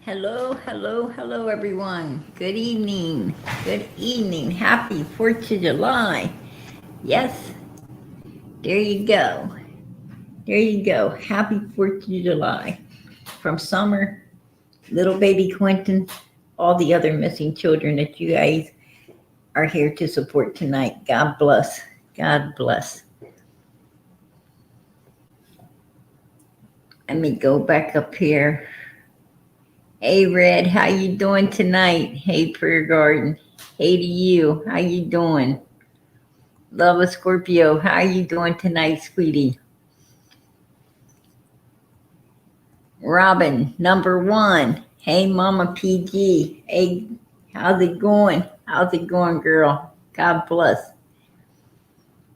Hello, hello, hello, everyone. Good evening. Good evening. Happy 4th of July. Yes, there you go. There you go. Happy 4th of July. From Summer, little baby Quentin, all the other missing children that you guys are here to support tonight. God bless. God bless. Let me go back up here. Hey, Red, how you doing tonight? Hey, Prayer Garden. Hey to you. How you doing? Love of Scorpio. How you doing tonight, sweetie? Robin, number 1. Hey, Mama PG. Hey, how's it going? How's it going, girl? God bless.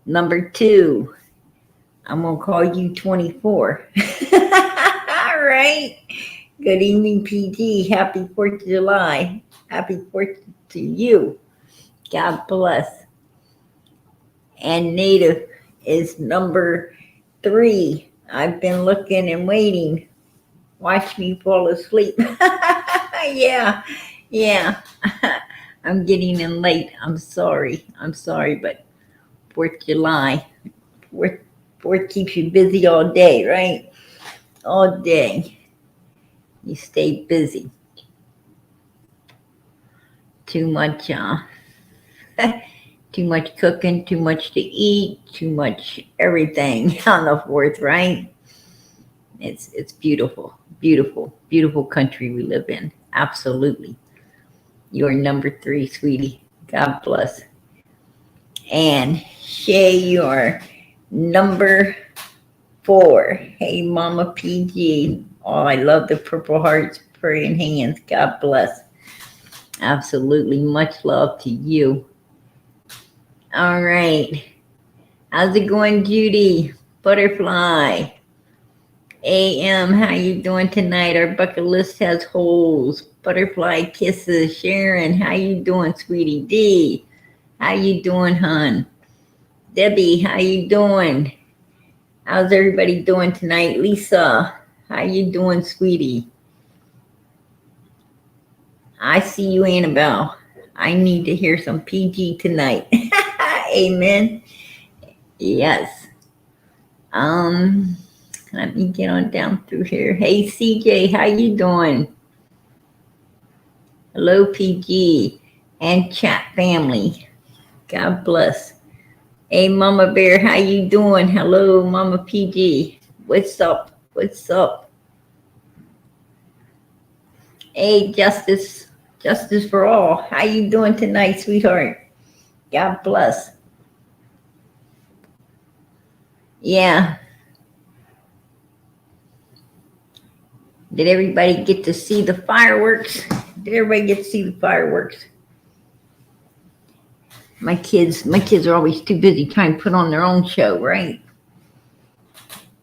Number 2. I'm going to call you 24. All right. Good evening, PG. Happy 4th of July. Happy 4th to you. God bless. And Native is number 3. I've been looking and waiting. Watch me fall asleep. Yeah. I'm getting in late. I'm sorry, but 4th of July. 4th keeps you busy all day, right? All day. You stay busy. Too much cooking, too much to eat, too much everything on the 4th, right? It's beautiful, beautiful, beautiful country we live in. Absolutely. You're number 3, sweetie. God bless. And Shay, you're number 4. Hey, Mama PG. Oh, I love the purple hearts, praying hands. God bless. Absolutely. Much love to you. All right. How's it going, Judy? Butterfly. AM, how you doing tonight? Our bucket list has holes. Butterfly kisses. Sharon, how you doing, sweetie? D, how you doing, hon? Debbie, how you doing? How's everybody doing tonight? Lisa, how you doing, sweetie? I see you, Annabelle. I need to hear some PG tonight. Amen. Yes. Let me get on down through here. Hey, CJ, how you doing? Hello, PG and chat family. God bless. Hey, Mama Bear, how you doing? Hello, Mama PG. What's up? What's up? Hey, Justice for all. How you doing tonight, sweetheart? God bless. Yeah. Did everybody get to see the fireworks? Did everybody get to see the fireworks? My kids are always too busy trying to put on their own show, right?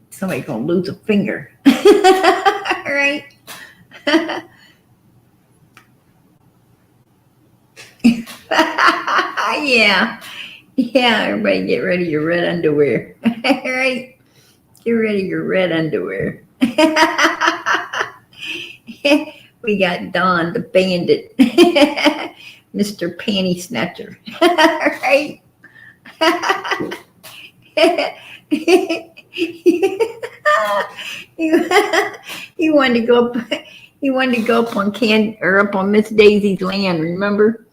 Somebody's gonna lose a finger. Right? Yeah. Yeah, everybody get ready your red underwear. Right? Get ready your red underwear. We got Don the Bandit. Mr. Panty Snatcher. Right? He wanted to go up on Miss Daisy's land, remember?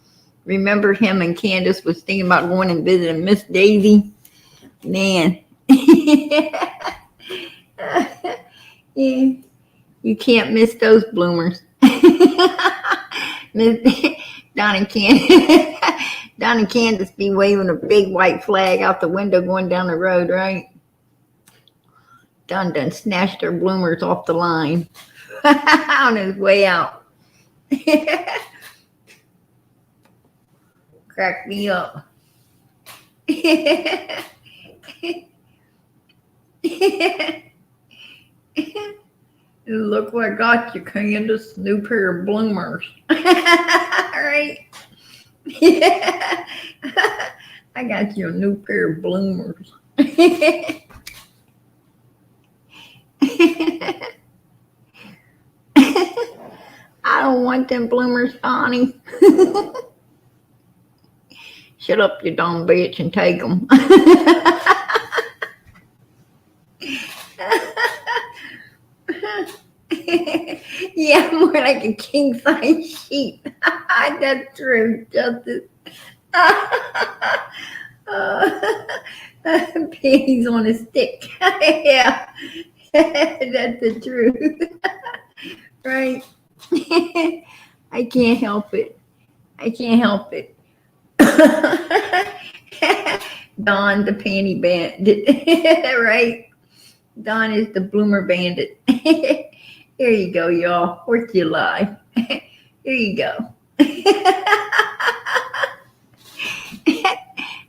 Remember him and Candace was thinking about going and visiting Miss Daisy? Man. Yeah. You can't miss those bloomers. Don and Candace be waving a big white flag out the window going down the road, right? Don done snatched her bloomers off the line on his way out. Crack me up. Look what I got you, Candace. New pair of bloomers. Right? Yeah. I got you a new pair of bloomers. I don't want them bloomers, Donnie. Shut up, you dumb bitch, and take them. Yeah, more like a king size sheep. That's true, Justice. Panties on a stick. Yeah, that's the truth. Right? I can't help it. I can't help it. Don the panty bandit. Right? Don is the bloomer bandit. Here you go, y'all. 4th of July. Here you go.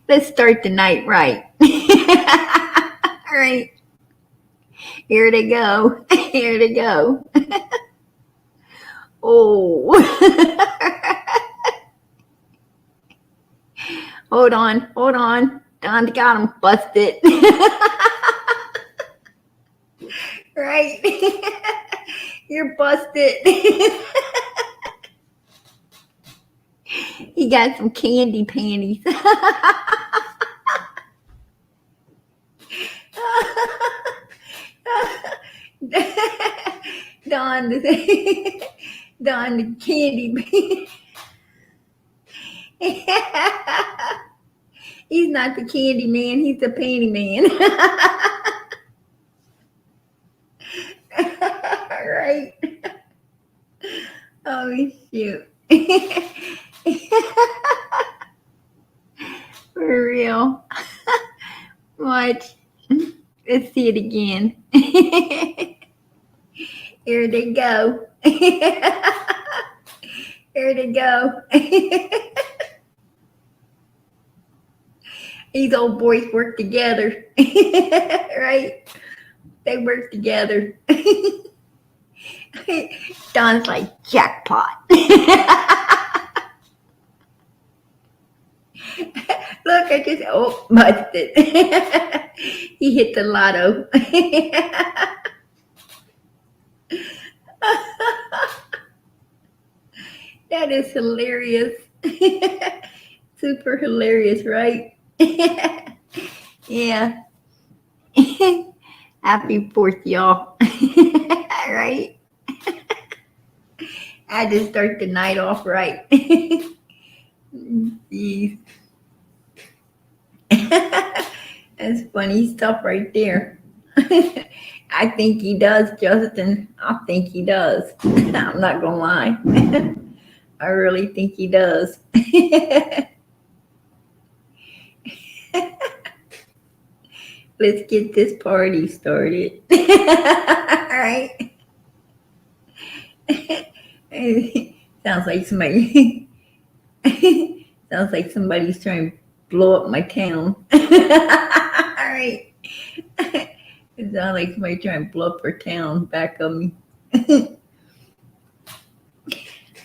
Let's start the night right. All right. Here they go. Here they go. Oh. Hold on. Hold on. Don got him busted. Right? You're busted. He got some candy panties. Don the candy man. He's not the candy man, he's the panty man. Right? Oh, shoot. For real. Watch. Let's see it again. Here they go. Here they go. These old boys work together. Right? They work together. Don's like, jackpot. Look, I just, busted. He hit the lotto. That is hilarious. Super hilarious, right? Yeah. Happy 4th, y'all. Right? I just start the night off right. Jeez. That's funny stuff right there. I think he does, Justin. I think he does. I'm not gonna lie. I really think he does. Let's get this party started. All right. Sounds like somebody. Sounds like somebody's trying to blow up my town. All right. It sounds like somebody trying to blow up her town back of me.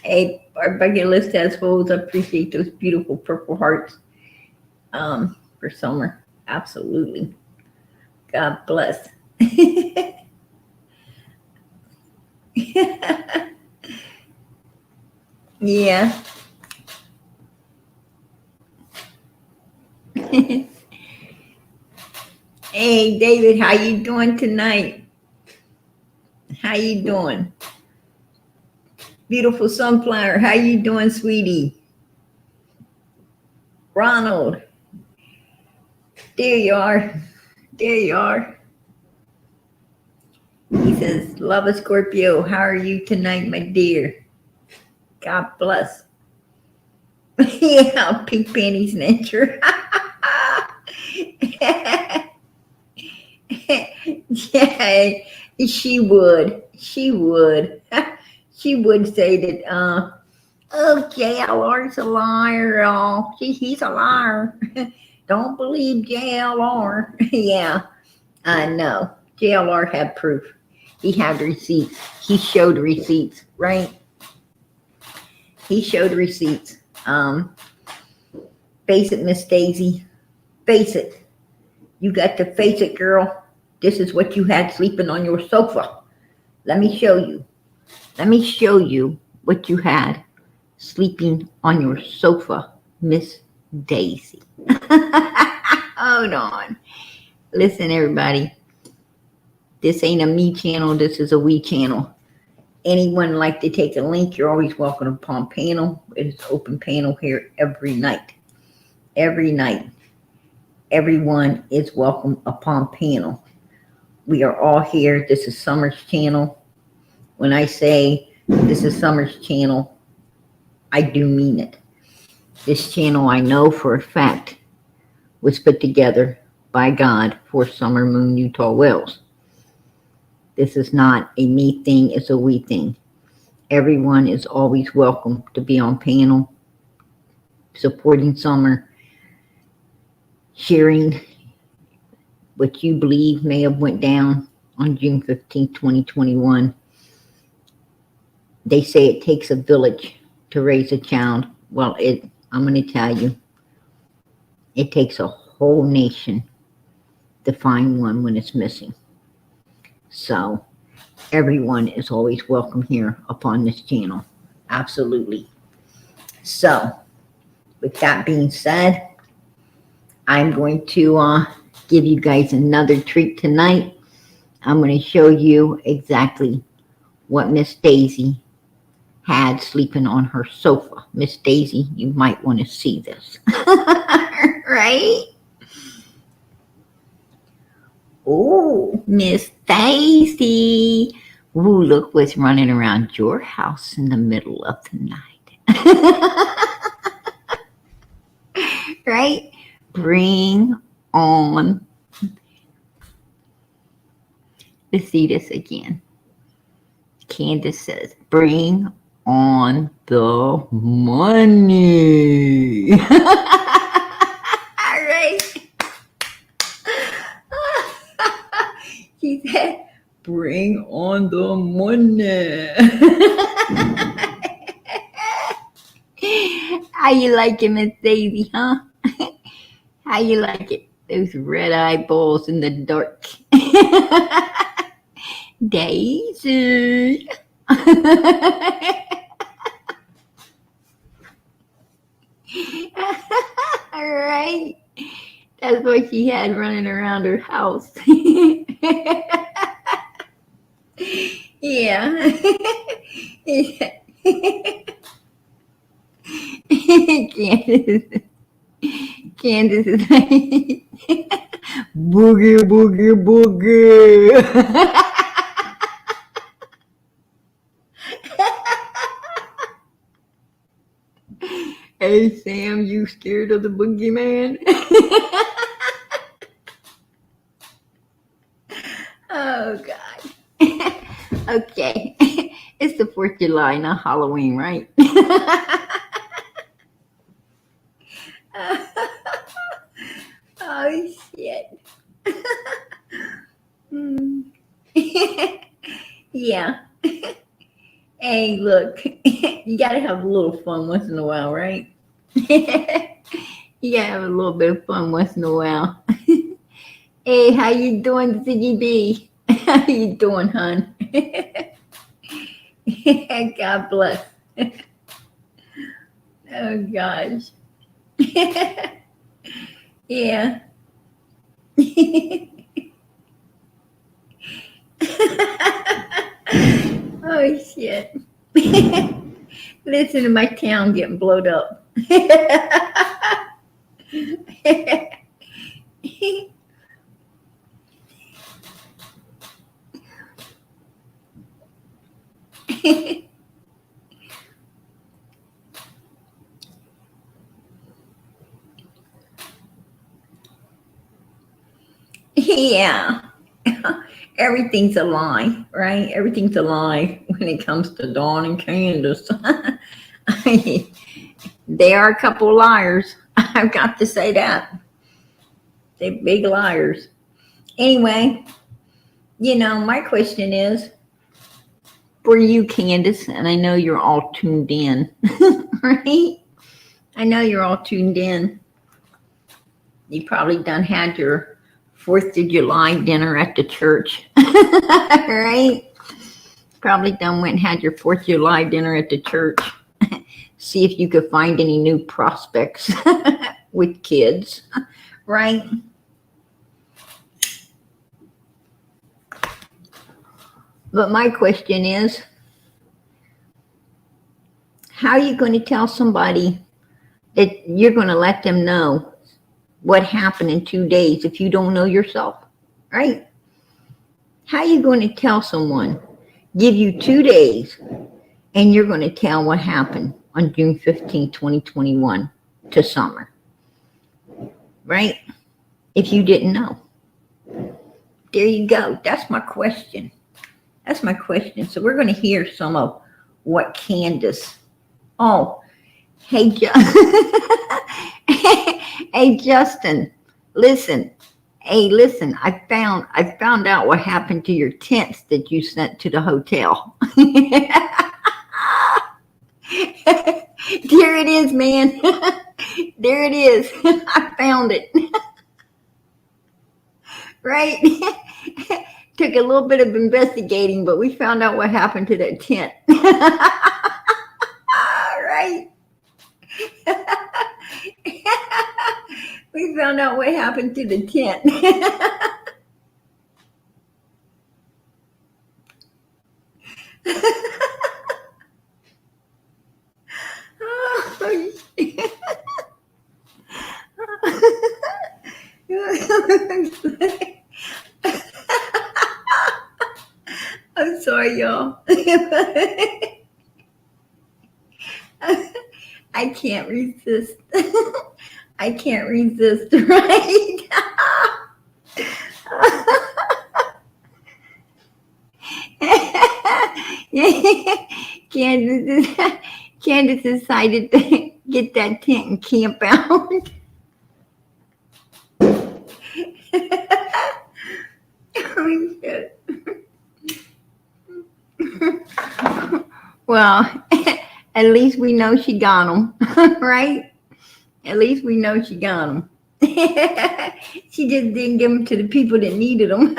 Hey, our bucket list has holes. I appreciate those beautiful purple hearts for summer. Absolutely. God bless. Yeah. Hey, David, how you doing tonight? How you doing? Beautiful sunflower, how you doing, sweetie? Ronald. There you are. There you are. He says, love a Scorpio. How are you tonight, my dear? God bless. Yeah, pink panties nature. Yeah, she would. She would. She would say that, oh, JLR's a liar, y'all. He's a liar. Don't believe JLR. Yeah, I know. JLR had proof. He had receipts. He showed receipts, right? He showed receipts. Face it, Miss Daisy. Face it. You got to face it, girl. This is what you had sleeping on your sofa. Let me show you. Let me show you what you had sleeping on your sofa, Miss Daisy. Hold on. Listen, everybody. This ain't a me channel. This is a we channel. Anyone like to take a link, you're always welcome upon panel. It is open panel here every night. Every night. Everyone is welcome upon panel. We are all here. This is Summer's channel. When I say this is Summer's channel, I do mean it. This channel, I know for a fact, was put together by God for Summer Moon Utah Wells. This is not a me thing, it's a we thing. Everyone is always welcome to be on panel, supporting Summer, sharing what you believe may have went down on June 15, 2021. They say it takes a village to raise a child. Well, I'm going to tell you, it takes a whole nation to find one when it's missing. So everyone is always welcome here upon this channel. Absolutely. So with that being said, I'm going to give you guys another treat tonight. I'm going to show you exactly what Miss Daisy had sleeping on her sofa. Miss Daisy, you might want to see this. Right? Oh, Miss Daisy. Ooh, look what's running around your house in the middle of the night. Right? Bring on. Let's see this again. Candace says, bring on the money. All right. She said, bring on the money. How you like it, Miss Daisy, huh? How you like it? Those red eyeballs in the dark. Daisy. All right. That's what she had running around her house. Yeah. Candace is like, boogie, boogie, boogie. Hey, Sam, you scared of the boogeyman? Oh, God. Okay. It's the 4th of July, not Halloween, right? Oh, shit. Yeah. Hey, look. You got to have a little fun once in a while, right? You gotta have a little bit of fun once in a while. Hey, how you doing, CGB? How you doing, hon? God bless. Oh, gosh. Yeah. Oh, shit. Listen to my town getting blowed up. Yeah. Everything's a lie, right? Everything's a lie when it comes to Dawn and Candace. They are a couple liars. I've got to say that. They're big liars. Anyway, my question is, for you, Candace, and I know you're all tuned in, right? I know you're all tuned in. You probably done had your 4th of July dinner at the church, right? Probably done went and had your 4th of July dinner at the church. See if you could find any new prospects with kids, right? But my question is, how are you going to tell somebody that you're going to let them know what happened in 2 days if you don't know yourself, right? How are you going to tell someone, give you 2 days, and you're going to tell what happened on June 15, 2021 to Summer, right? If you didn't know. There you go. That's my question. That's my question. So we're going to hear some of what Candace. Oh, hey, hey, Justin, listen. Hey, listen, I found out what happened to your tents that you sent to the hotel. There it is, man. There it is. I found it. Right? Took a little bit of investigating, but we found out what happened to that tent. Right? We found out what happened to the tent. I'm sorry, y'all. I can't resist. I can't resist, right? Candace decided to get that tent and camp out. Oh, shit. Well, at least we know she got them, right? At least we know she got them. She just didn't give them to the people that needed them.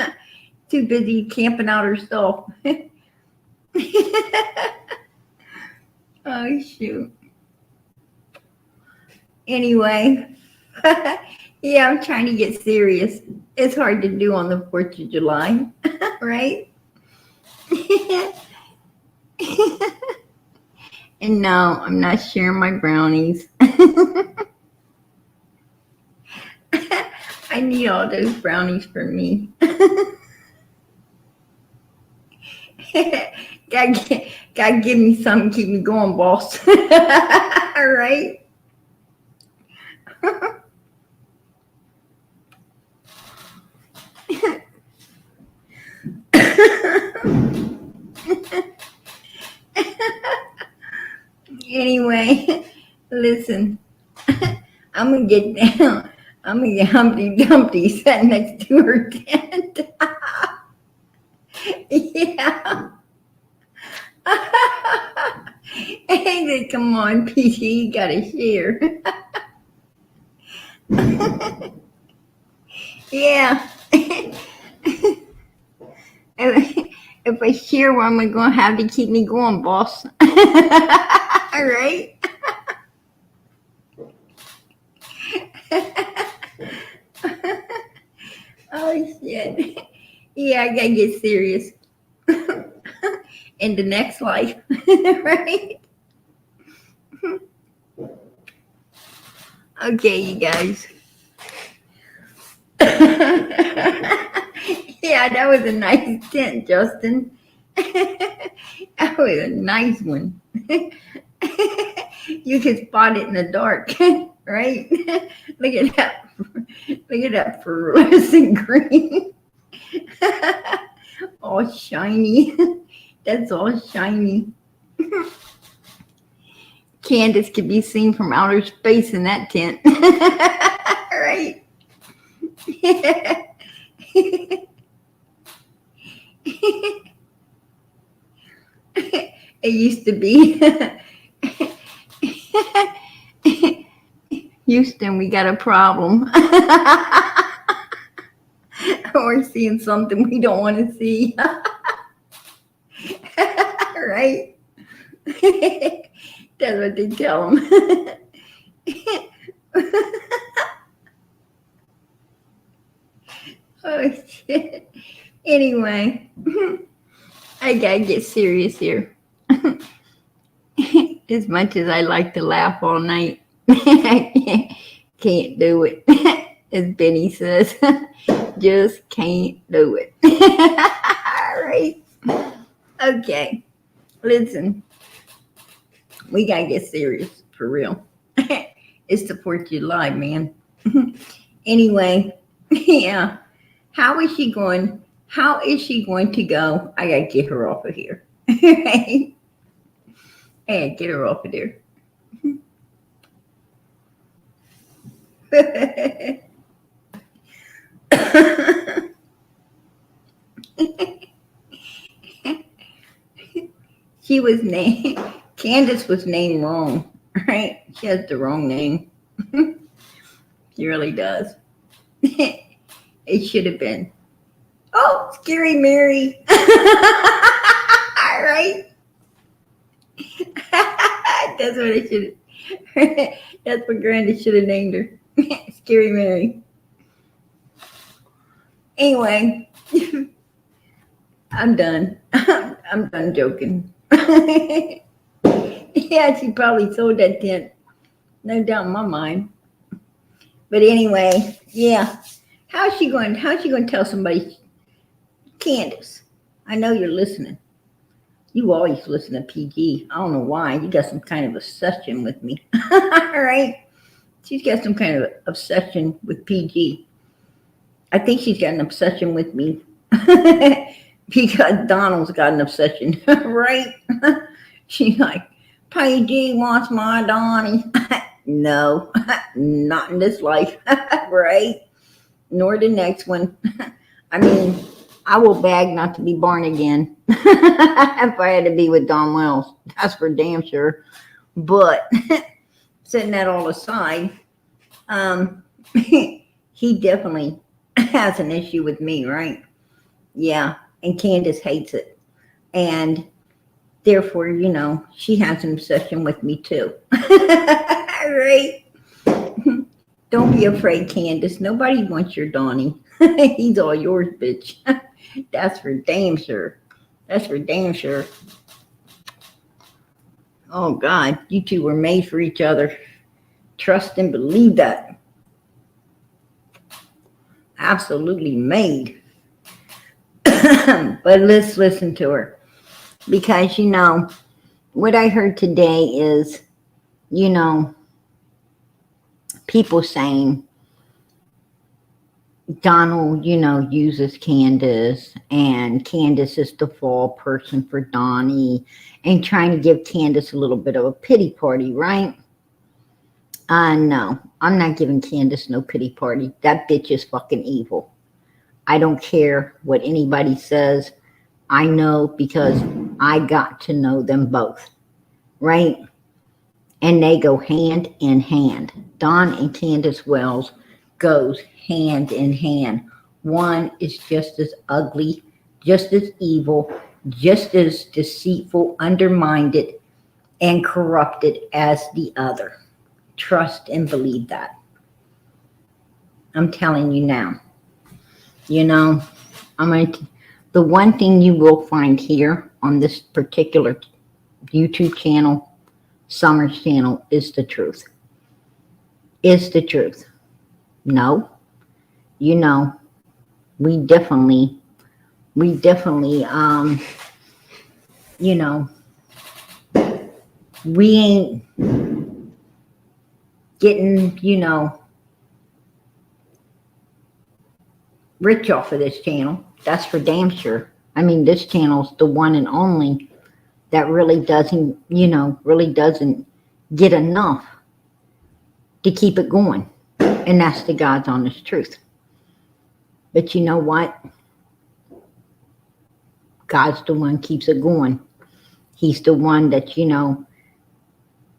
Too busy camping out herself. Oh, shoot. Anyway, yeah, I'm trying to get serious. It's hard to do on the 4th of July, right? And no, I'm not sharing my brownies. I need all those brownies for me. Gotta give me something to keep me going, boss. All right. Anyway, listen. I'm gonna get down. I'm gonna get Humpty Dumpty sitting next to her tent. Yeah. Hey, come on, PC, you gotta share. Yeah. If I share one, I'm gonna have to keep me going, boss. All right. Oh shit. Yeah, I gotta get serious. In the next life, right? Okay, you guys. Yeah, that was a nice tent, Justin. That was a nice one. You can spot it in the dark, right? Look at that. Look at that fluorescent green. All shiny. That's all shiny. Candace could be seen from outer space in that tent. Right? It used to be Houston, we got a problem. We're seeing something we don't want to see. Right? That's what they tell them. Oh, shit. Anyway, I gotta get serious here. As much as I like to laugh all night, I can't do it. As Benny says, just can't do it. All right. Okay. Listen, we gotta get serious for real. It's the 4th of July, man. Anyway, yeah. How is she going? How is she going to go? I gotta get her off of here. Right? Hey, get her off of there. She was named, Candace was named wrong, right? She has the wrong name. She really does. It should have been, oh, Scary Mary. All right. That's what it should have. That's what Granny should have named her. Scary Mary. Anyway, I'm done. I'm done joking. Yeah, she probably sold that tent. No doubt in my mind. But anyway, yeah. How's she going to tell somebody, Candace, I know you're listening. You always listen to PG. I don't know why. You got some kind of obsession with me. All right? She's got some kind of obsession with PG. I think she's got an obsession with me. Because Donald's got an obsession, right? She's like, PG wants my Donnie. No, not in this life, right? Nor the next one. I mean, I will beg not to be born again if I had to be with Don Wells. That's for damn sure. But setting that all aside, he definitely has an issue with me, right? Yeah, and Candace hates it. And therefore, she has an obsession with me too. Right? Don't be afraid, Candace. Nobody wants your Donnie. He's all yours, bitch. That's for damn sure. That's for damn sure. Oh, God. You two were made for each other. Trust and believe that. Absolutely made. But let's listen to her. Because, what I heard today is, people saying Donald, uses Candace, and Candace is the fall person for Donnie, and trying to give Candace a little bit of a pity party, right? No, I'm not giving Candace no pity party. That bitch is fucking evil. I don't care what anybody says. I know because I got to know them both, right? And they go hand in hand. Don and Candace Wells goes hand in hand. One is just as ugly, just as evil, just as deceitful, undermined, and corrupted as the other. Trust and believe that. I'm telling you now. The one thing you will find here on this particular YouTube channel, Summer's channel, is the truth. Is the truth. No, we definitely, we ain't getting, rich off of this channel. That's for damn sure. I mean, this channel's the one and only that really doesn't get enough to keep it going. And that's the God's honest truth. But you know what? God's the one keeps it going. He's the one that,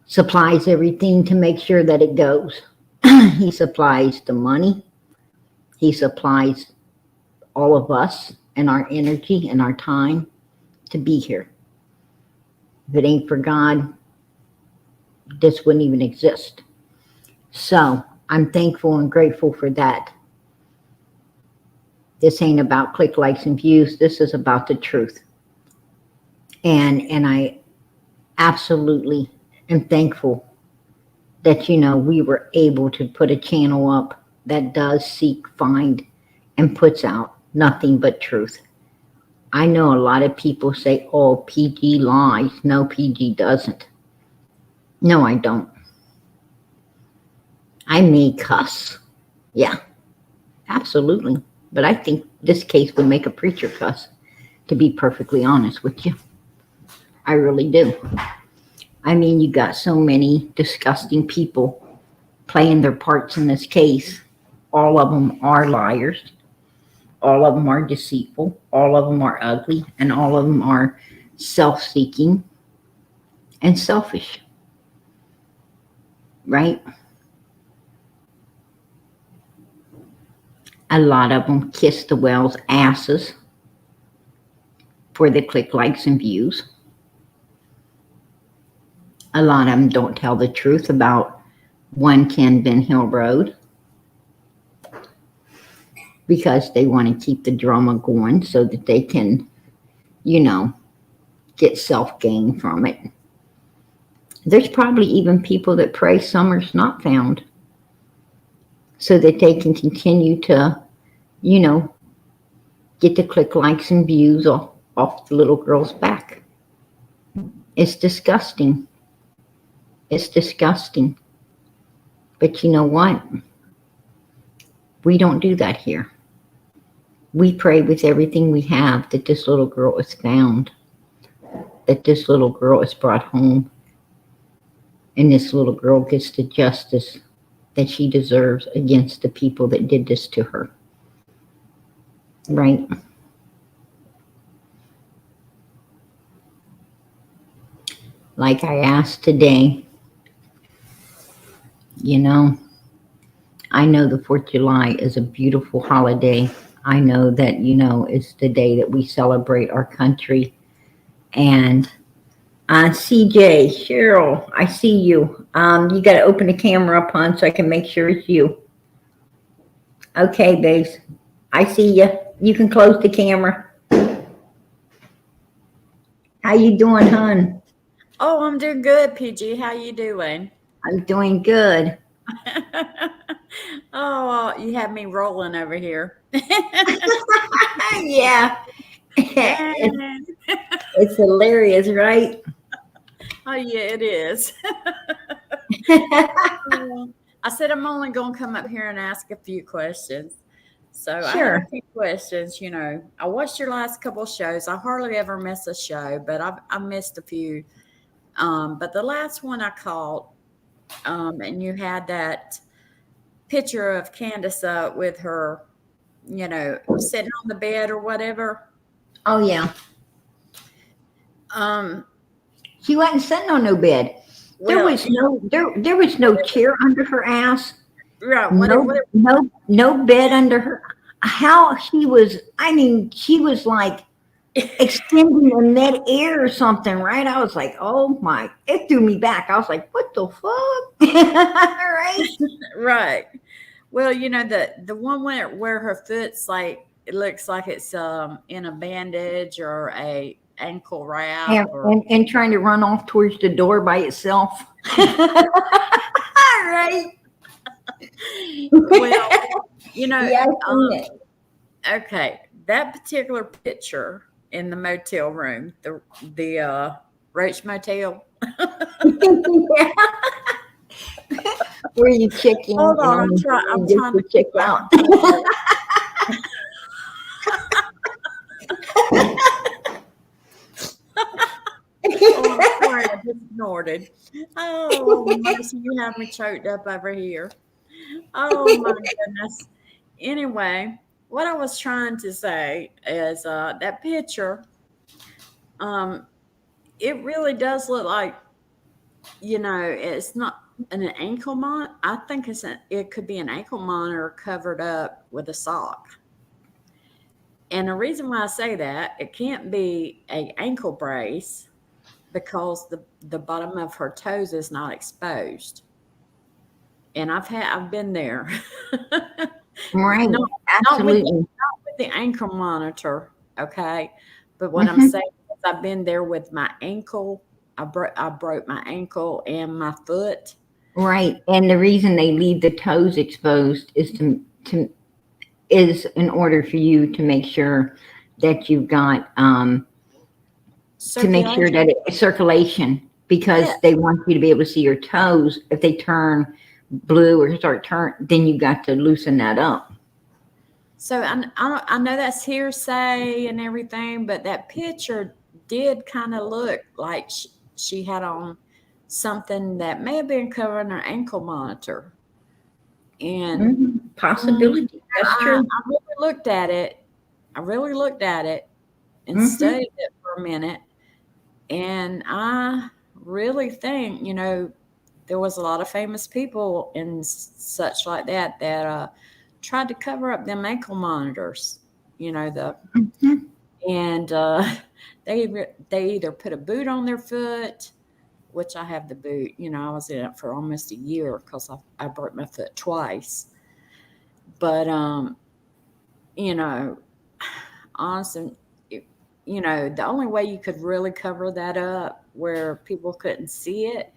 supplies everything to make sure that it goes. He supplies the money. He supplies all of us and our energy and our time to be here. If it ain't for God, this wouldn't even exist. So I'm thankful and grateful for that. This ain't about click, likes, and views. This is about the truth. And I absolutely am thankful that, we were able to put a channel up that does seek, find, and puts out nothing but truth. I know a lot of people say, oh, PG lies. No, PG doesn't. No, I don't. I may cuss. Yeah, absolutely. But I think this case would make a preacher cuss, to be perfectly honest with you. I really do. I mean, you got so many disgusting people playing their parts in this case. All of them are liars. All of them are deceitful. All of them are ugly. And all of them are self-seeking and selfish. Right? A lot of them kiss the whale's asses for the click, likes, and views. A lot of them don't tell the truth about 110 Ben Hill Road because they want to keep the drama going so that they can, get self-gain from it. There's probably even people that pray Summer's not found so that they can continue to, get the click, likes, and views off the little girl's back. It's disgusting. It's disgusting. But you know what? We don't do that here. We pray with everything we have that this little girl is found, that this little girl is brought home, and this little girl gets the justice that she deserves against the people that did this to her. Right? Like I asked today, I know the 4th of July is a beautiful holiday. I know that, it's the day that we celebrate our country. And CJ, Cheryl, I see you. You got to open the camera up, hon, so I can make sure it's you. Okay, babes. I see you. You can close the camera. How you doing, hon? Oh, I'm doing good, PG. How you doing? I'm doing good. Oh, you have me rolling over here. Yeah. It's hilarious, right? Oh, yeah, it is. I said I'm only going to come up here and ask a few questions. So I have a few questions. I watched your last couple of shows. I hardly ever miss a show, but I missed a few. But the last one I caught, and you had that picture of Candace with her, sitting on the bed or whatever. Oh yeah. She wasn't sitting on no bed. There was no chair under her ass. Right. No bed under her. How she was, she was like extending in mid-air or something, right? I was like, oh my, it threw me back. I was like, what the fuck? Right? Right. Well, the one where her foot's like, it looks like it's in a bandage or a ankle wrap. Yeah, and trying to run off towards the door by itself. Right. Well, yeah, okay, that particular picture in the motel room, the Roach Motel. Yeah. Where you checking? Hold on, I'm trying to check out. Oh, I'm sorry, I just snorted. Oh, mercy, you have me choked up over here. Oh my goodness. Anyway, what I was trying to say is that picture, it really does look like, it's not an ankle monitor. I think it could be an ankle monitor covered up with a sock. And the reason why I say that, it can't be an ankle brace because the bottom of her toes is not exposed. And I've been there. Right. not Absolutely. not with the ankle monitor, okay? But what I'm Hmm. saying is I've been there with my ankle. I broke my ankle and my foot. Right. And the reason they leave the toes exposed is to is in order for you to make sure that you've got to make sure Circulation. that it's circulation, because Yes. they want you to be able to see your toes. If they turn blue or start turn, then you got to loosen that up. So I know that's hearsay and everything, but that picture did kind of look like she had on something that may have been covering her ankle monitor. And Possibility. That's true. I really looked at it. I really looked at it and Hmm. studied it for a minute. And I really think, there was a lot of famous people and such like that tried to cover up them ankle monitors. The Hmm. and they either put a boot on their foot, which I have the boot. I was in it for almost a year because I broke my foot twice. But you know, honestly, the only way you could really cover that up where people couldn't see it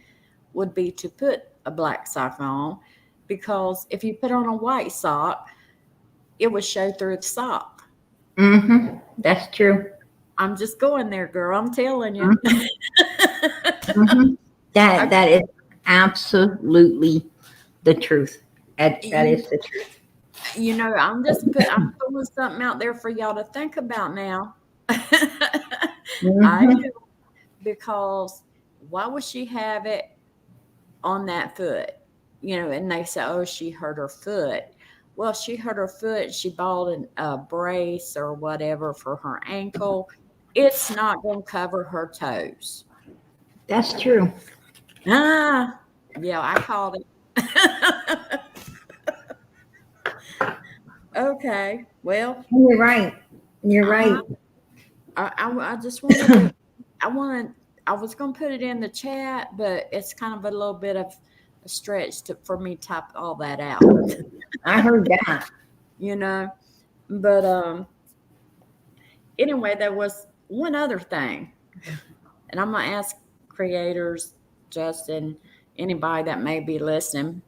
would be to put a black sock on, because if you put on a white sock, it would show through the sock. Hmm. That's true. I'm just going there, girl. I'm telling you. Hmm. Hmm. That Okay. that is absolutely the truth. That You, is the truth. I'm throwing something out there for y'all to think about now. I Hmm. am, because why would she have it on that foot? And they say, oh, she hurt her foot. Well, she hurt her foot. She bought a brace or whatever for her ankle. It's not going to cover her toes. That's true. Ah, yeah, I called it. Okay, well, You're right. You're uh, right. I just wanted to. I wanted. I was going to put it in the chat, but it's kind of a little bit of a stretch for me to type all that out. I heard that. you know. But anyway, there was one other thing, and I'm gonna ask creators, Justin, anybody that may be listening,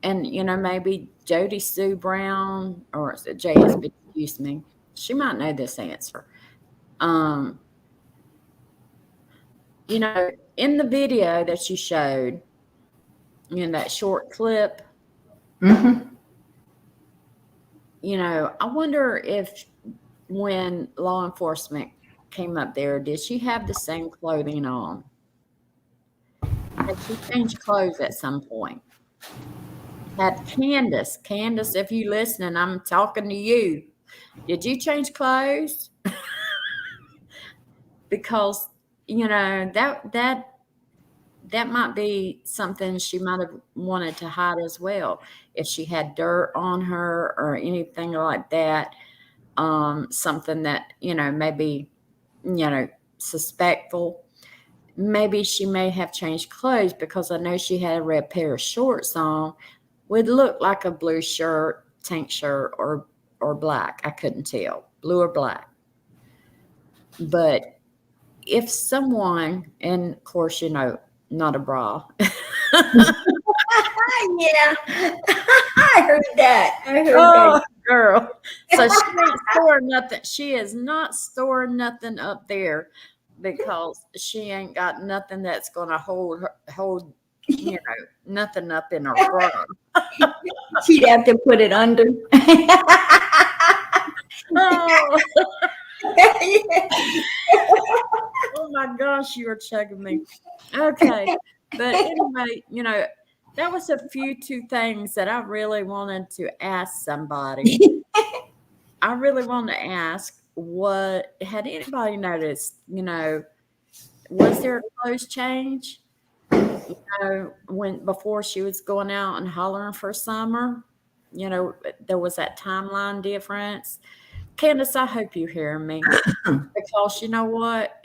and maybe Jody Sue Brown, or is it JSB? Excuse me. She might know this answer. Um, in the video that you showed, that short clip, Hmm. I wonder if when law enforcement came up there, did she have the same clothing on? Had she changed clothes at some point? Had Candace, if you listening, I'm talking to you. Did you change clothes? Because that might be something she might have wanted to hide as well. If she had dirt on her or anything like that, something that maybe suspectful. Maybe she may have changed clothes, because I know she had a red pair of shorts on. Would look like a blue shirt, tank shirt, or black. I couldn't tell, blue or black. But if someone, and of course, not a bra. Yeah, I heard that. I heard that. Oh, girl. So she ain't storing nothing. She is not storing nothing up there, because she ain't got nothing that's gonna hold nothing up in her bra. She'd have to put it under. Oh, oh my gosh, you are chugging me. Okay. But anyway, that was a few two things that I really wanted to ask somebody. I really wanted to ask, what had anybody noticed, was there a clothes change? When before she was going out and hollering for summer, there was that timeline difference. Candace, I hope you hear me, because you know what?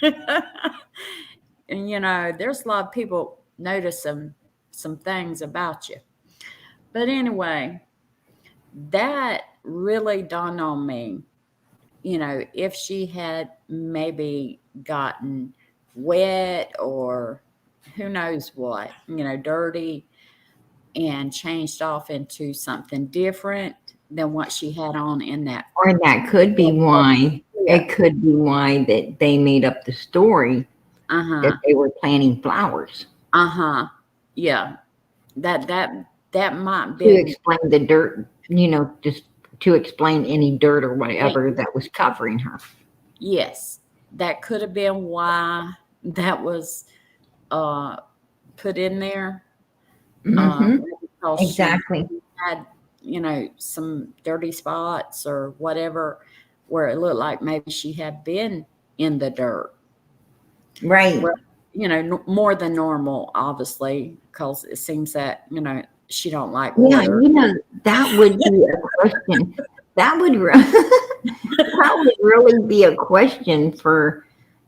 And there's a lot of people notice some things about you. But anyway, that really dawned on me. If she had maybe gotten wet or who knows what, dirty, and changed off into something different than what she had on in that. Or that could be why. Yeah. It could be why that they made up the story that they were planting flowers. Yeah. That might be to explain the dirt, just to explain any dirt or whatever that was covering her. Yes, that could have been why that was put in there. Exactly. She had, some dirty spots or whatever, where it looked like maybe she had been in the dirt. Right. Where, more than normal, obviously, because it seems that, she don't like water. Yeah, that would be a question. That would that would really be a question for,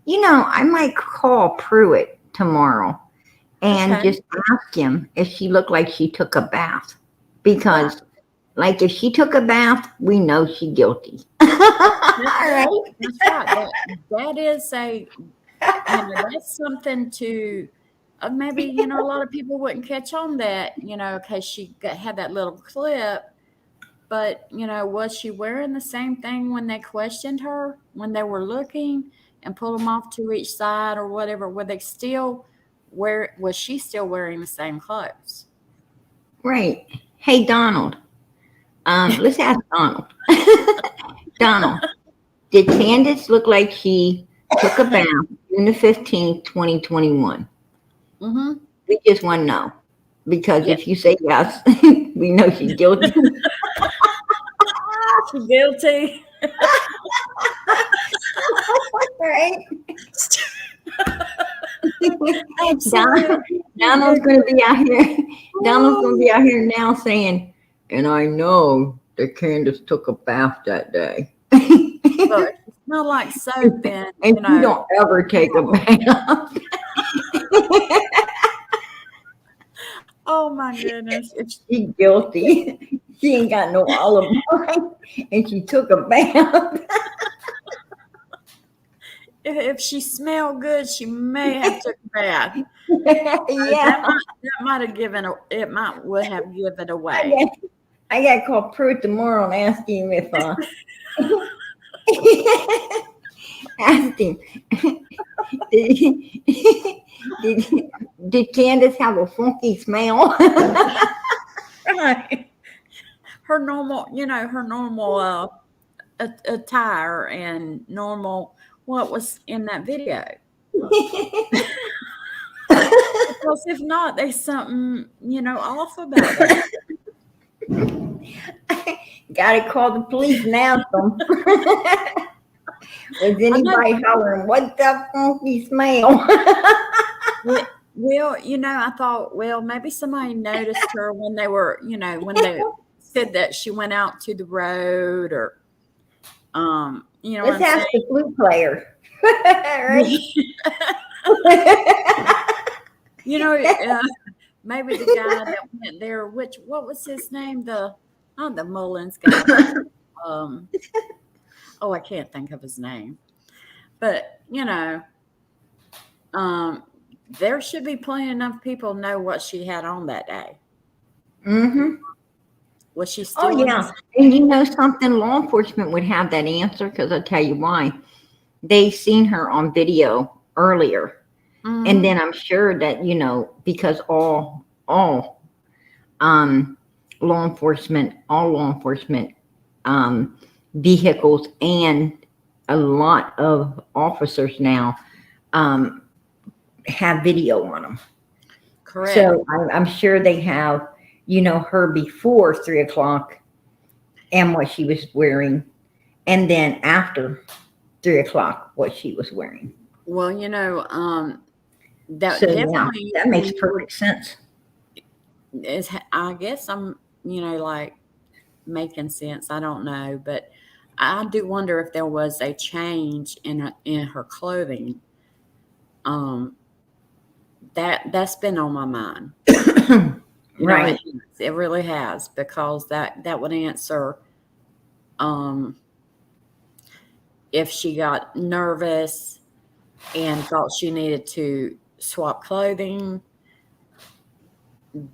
I might call Pruitt tomorrow and just ask him if she looked like she took a bath. Because, like, if she took a bath, we know she's guilty. All right. That's right. That is that's something to maybe, a lot of people wouldn't catch on that, because she had that little clip. But, was she wearing the same thing when they questioned her, when they were looking and pulled them off to each side or whatever? Was she still wearing the same clothes? Right. Hey, Donald. Let's ask Donald. Donald, did Candace look like she took a bath June the 15th, 2021? We just want to know. Because if you say yes, we know she's guilty. She's guilty. Right. Donald's going to be out here. Donald's going to be out here now saying, and I know that Candace took a bath that day. But it's not like soap and you don't ever take a bath. Oh my goodness. She's guilty. She ain't got no olive oil and she took a bath. If she smelled good, she may have took a bath. Yeah. That might have would have given away. I got to call Pruitt tomorrow and ask him if ask him. Did Candace have a funky smell? Right. Her normal, attire and normal what was in that video. Because if not, there's something, off about it. Gotta call the police and ask them. Was anybody hollering, "What's that funky smell?" Well, I thought, maybe somebody noticed her when they were, when they said that she went out to the road or, Let's ask the flute player. Right? Maybe the guy that went there, what was his name? The Mullins guy. I can't think of his name. But, there should be plenty enough people know what she had on that day. Was she still? Oh, yeah. And something, law enforcement would have that answer because I'll tell you why. They seen her on video earlier. And then I'm sure that, because all law enforcement vehicles and a lot of officers now have video on them. Correct. So I'm sure they have, her before 3:00 and what she was wearing, and then after 3:00 what she was wearing. Well, that definitely that makes perfect sense. I guess I'm, like making sense. I don't know, but I do wonder if there was a change in her clothing um, that's been on my mind. Right. It really has, because that would answer um, if she got nervous and thought she needed to swap clothing.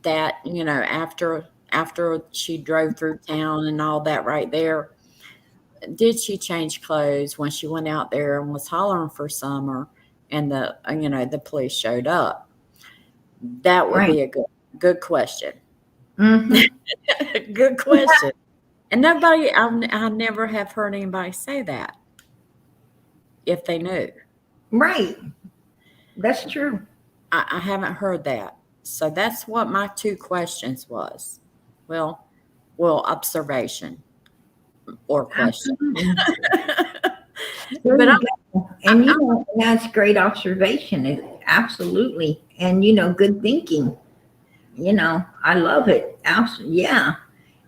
That after she drove through town and all that right there, did she change clothes when she went out there and was hollering for Summer, and the police showed up? That would Right. be a good question. Hmm. Good question. And nobody, I never have heard anybody say that if they knew. Right. That's true. I haven't heard that. So that's what my two questions was. Well, observation or question. Absolutely. There But you go. And that's great observation. Absolutely. And good thinking. I love it. Absolutely. Yeah.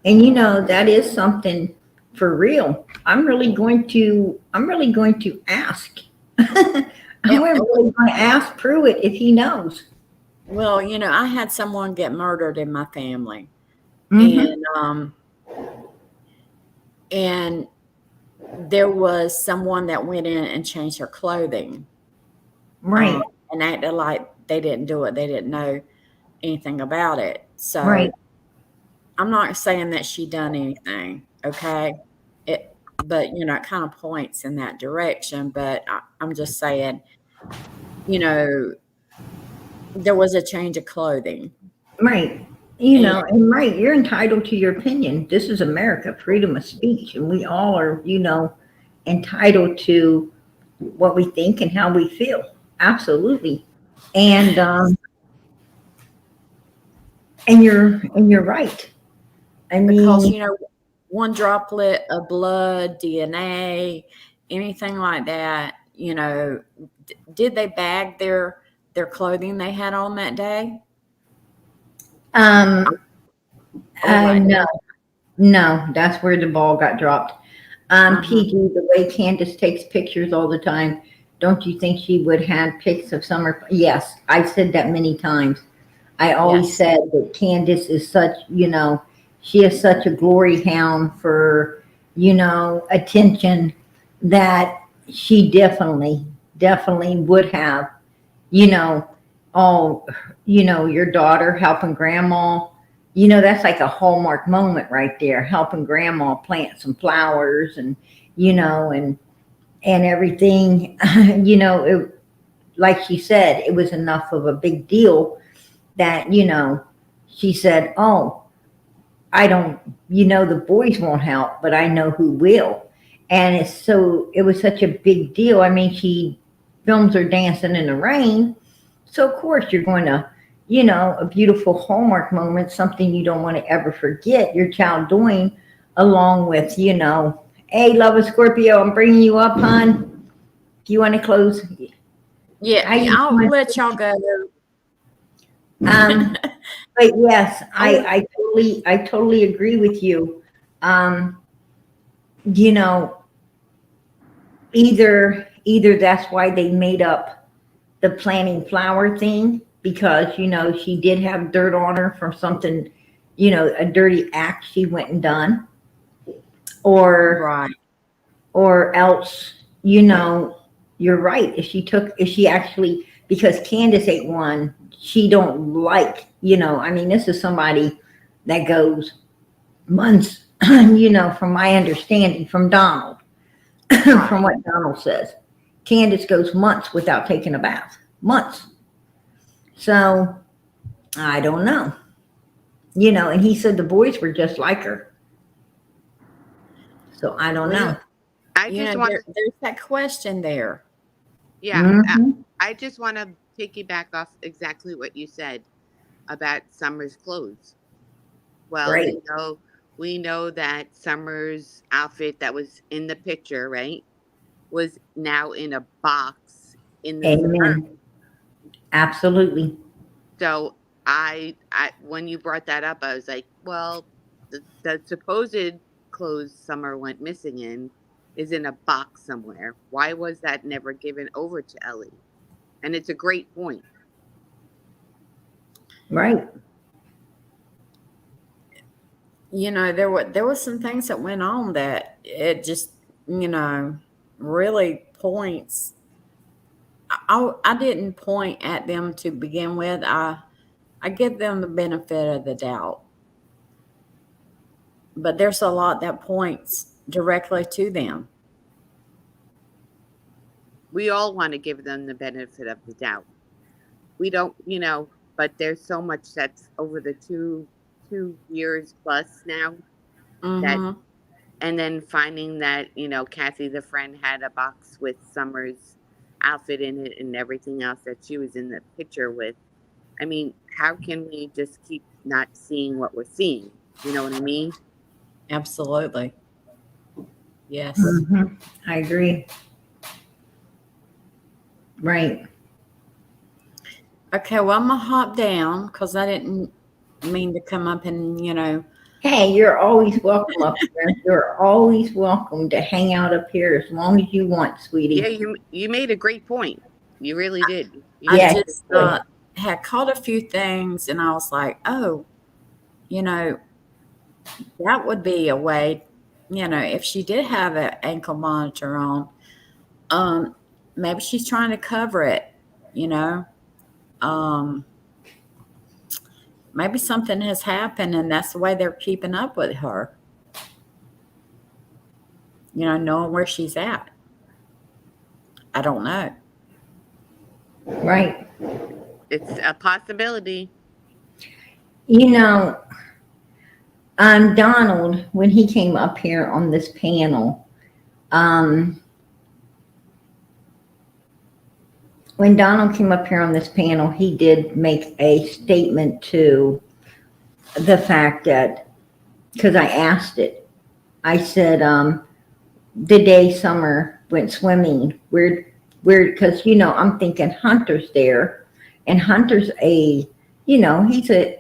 And that is something for real. I'm really going to ask. I'm really going to ask Pruitt if he knows. well, I had someone get murdered in my family, Mm-hmm. and there was someone that went in and changed her clothing, Right. and acted like they didn't do it. They didn't know anything about it. So Right. I'm not saying that she done anything, okay? But it kind of points in that direction. But I'm just saying, you know, there was a change of clothing, Right. and And right, you're entitled to your opinion. This is America, freedom of speech, and we all are, entitled to what we think and how we feel. Absolutely. And and you're right. I because mean, one droplet of blood, DNA, anything like that, did they bag their clothing they had on that day? um, Oh, right no, now. no, that's where the ball got dropped. Uh-huh. PG, the way Candace takes pictures all the time, don't you think she would have pics of summer? Yes, I've said that many times. I always Yes. said that Candace is such, she is such a glory hound for, attention that she definitely would have, you know, oh, your daughter helping grandma. That's like a hallmark moment right there, helping grandma plant some flowers and, and everything. Like she said, it was enough of a big deal that she said, oh, I don't, the boys won't help, but I know who will. And it was such a big deal. I mean, she films her dancing in the rain, so of course you're going to, a beautiful hallmark moment, something you don't want to ever forget your child doing, along with, hey, love of Scorpio, I'm bringing you up, hon. Do you want to close? Yeah, How yeah, you I'll doing? let y'all go. Um, but yes, I will, I totally agree with you. Um, you know, either that's why they made up the planting flower thing, because she did have dirt on her from something, a dirty act she went and done, or right. else, you're right. If she actually, because Candace ate one, she don't like, I mean, this is somebody that goes months, from my understanding from Donald, from Right. what Donald says. Candace goes months without taking a bath. Months. So I don't know. And he said the boys were just like her. So I don't Well, know. I just want to, there's that question there. yeah, Hmm. I just want to piggyback off exactly what you said about Summer's clothes. Well, Great. we know that Summer's outfit that was in the picture, right, was now in a box in the suburb. Amen. Absolutely. So I when you brought that up, I was like, well, the supposed clothes Summer went missing in is in a box somewhere. Why was that never given over to Ellie? And it's a great point. Right. You know, there was some things that went on that it just, you know, really points. I didn't point at them to begin with. I give them the benefit of the doubt, but there's a lot that points directly to them. We all want to give them the benefit of the doubt. We don't, you know, but there's so much that's over the two years plus now that, Mm-hmm. and then finding that, you know, Kathy the friend had a box with Summer's outfit in it and everything else that she was in the picture with. I mean, how can we just keep not seeing what we're seeing? You know what I mean? Absolutely. Yes. Mm-hmm. I agree. Right. Okay, well, I'm gonna hop down because I didn't mean to come up and, you know. Hey, you're always welcome up here. You're always welcome to hang out up here as long as you want, sweetie. Yeah, you made a great point. You really did. You Yeah. I just had caught a few things, and I was like, oh, you know, that would be a way, you know, if she did have an ankle monitor on, maybe she's trying to cover it, you know. Maybe something has happened, and that's the way they're keeping up with her. You know, knowing where she's at. I don't know. Right. It's a possibility. You know, Donald, when he came up here on this panel, when Donald came up here on this panel, he did make a statement to the fact that, because I asked it, I said, the day Summer went swimming, because, you know, I'm thinking Hunter's there, and Hunter's you know, he's a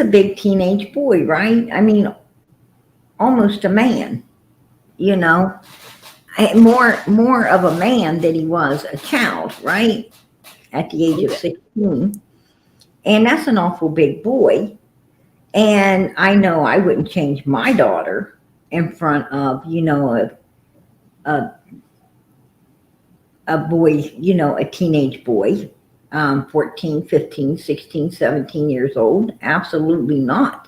big teenage boy, right? I mean, almost a man, you know, more of a man than he was a child, right? At the age of 16. And that's an awful big boy. And I know I wouldn't change my daughter in front of, you know, a boy, you know, a teenage boy, 14, 15, 16, 17 years old. Absolutely not.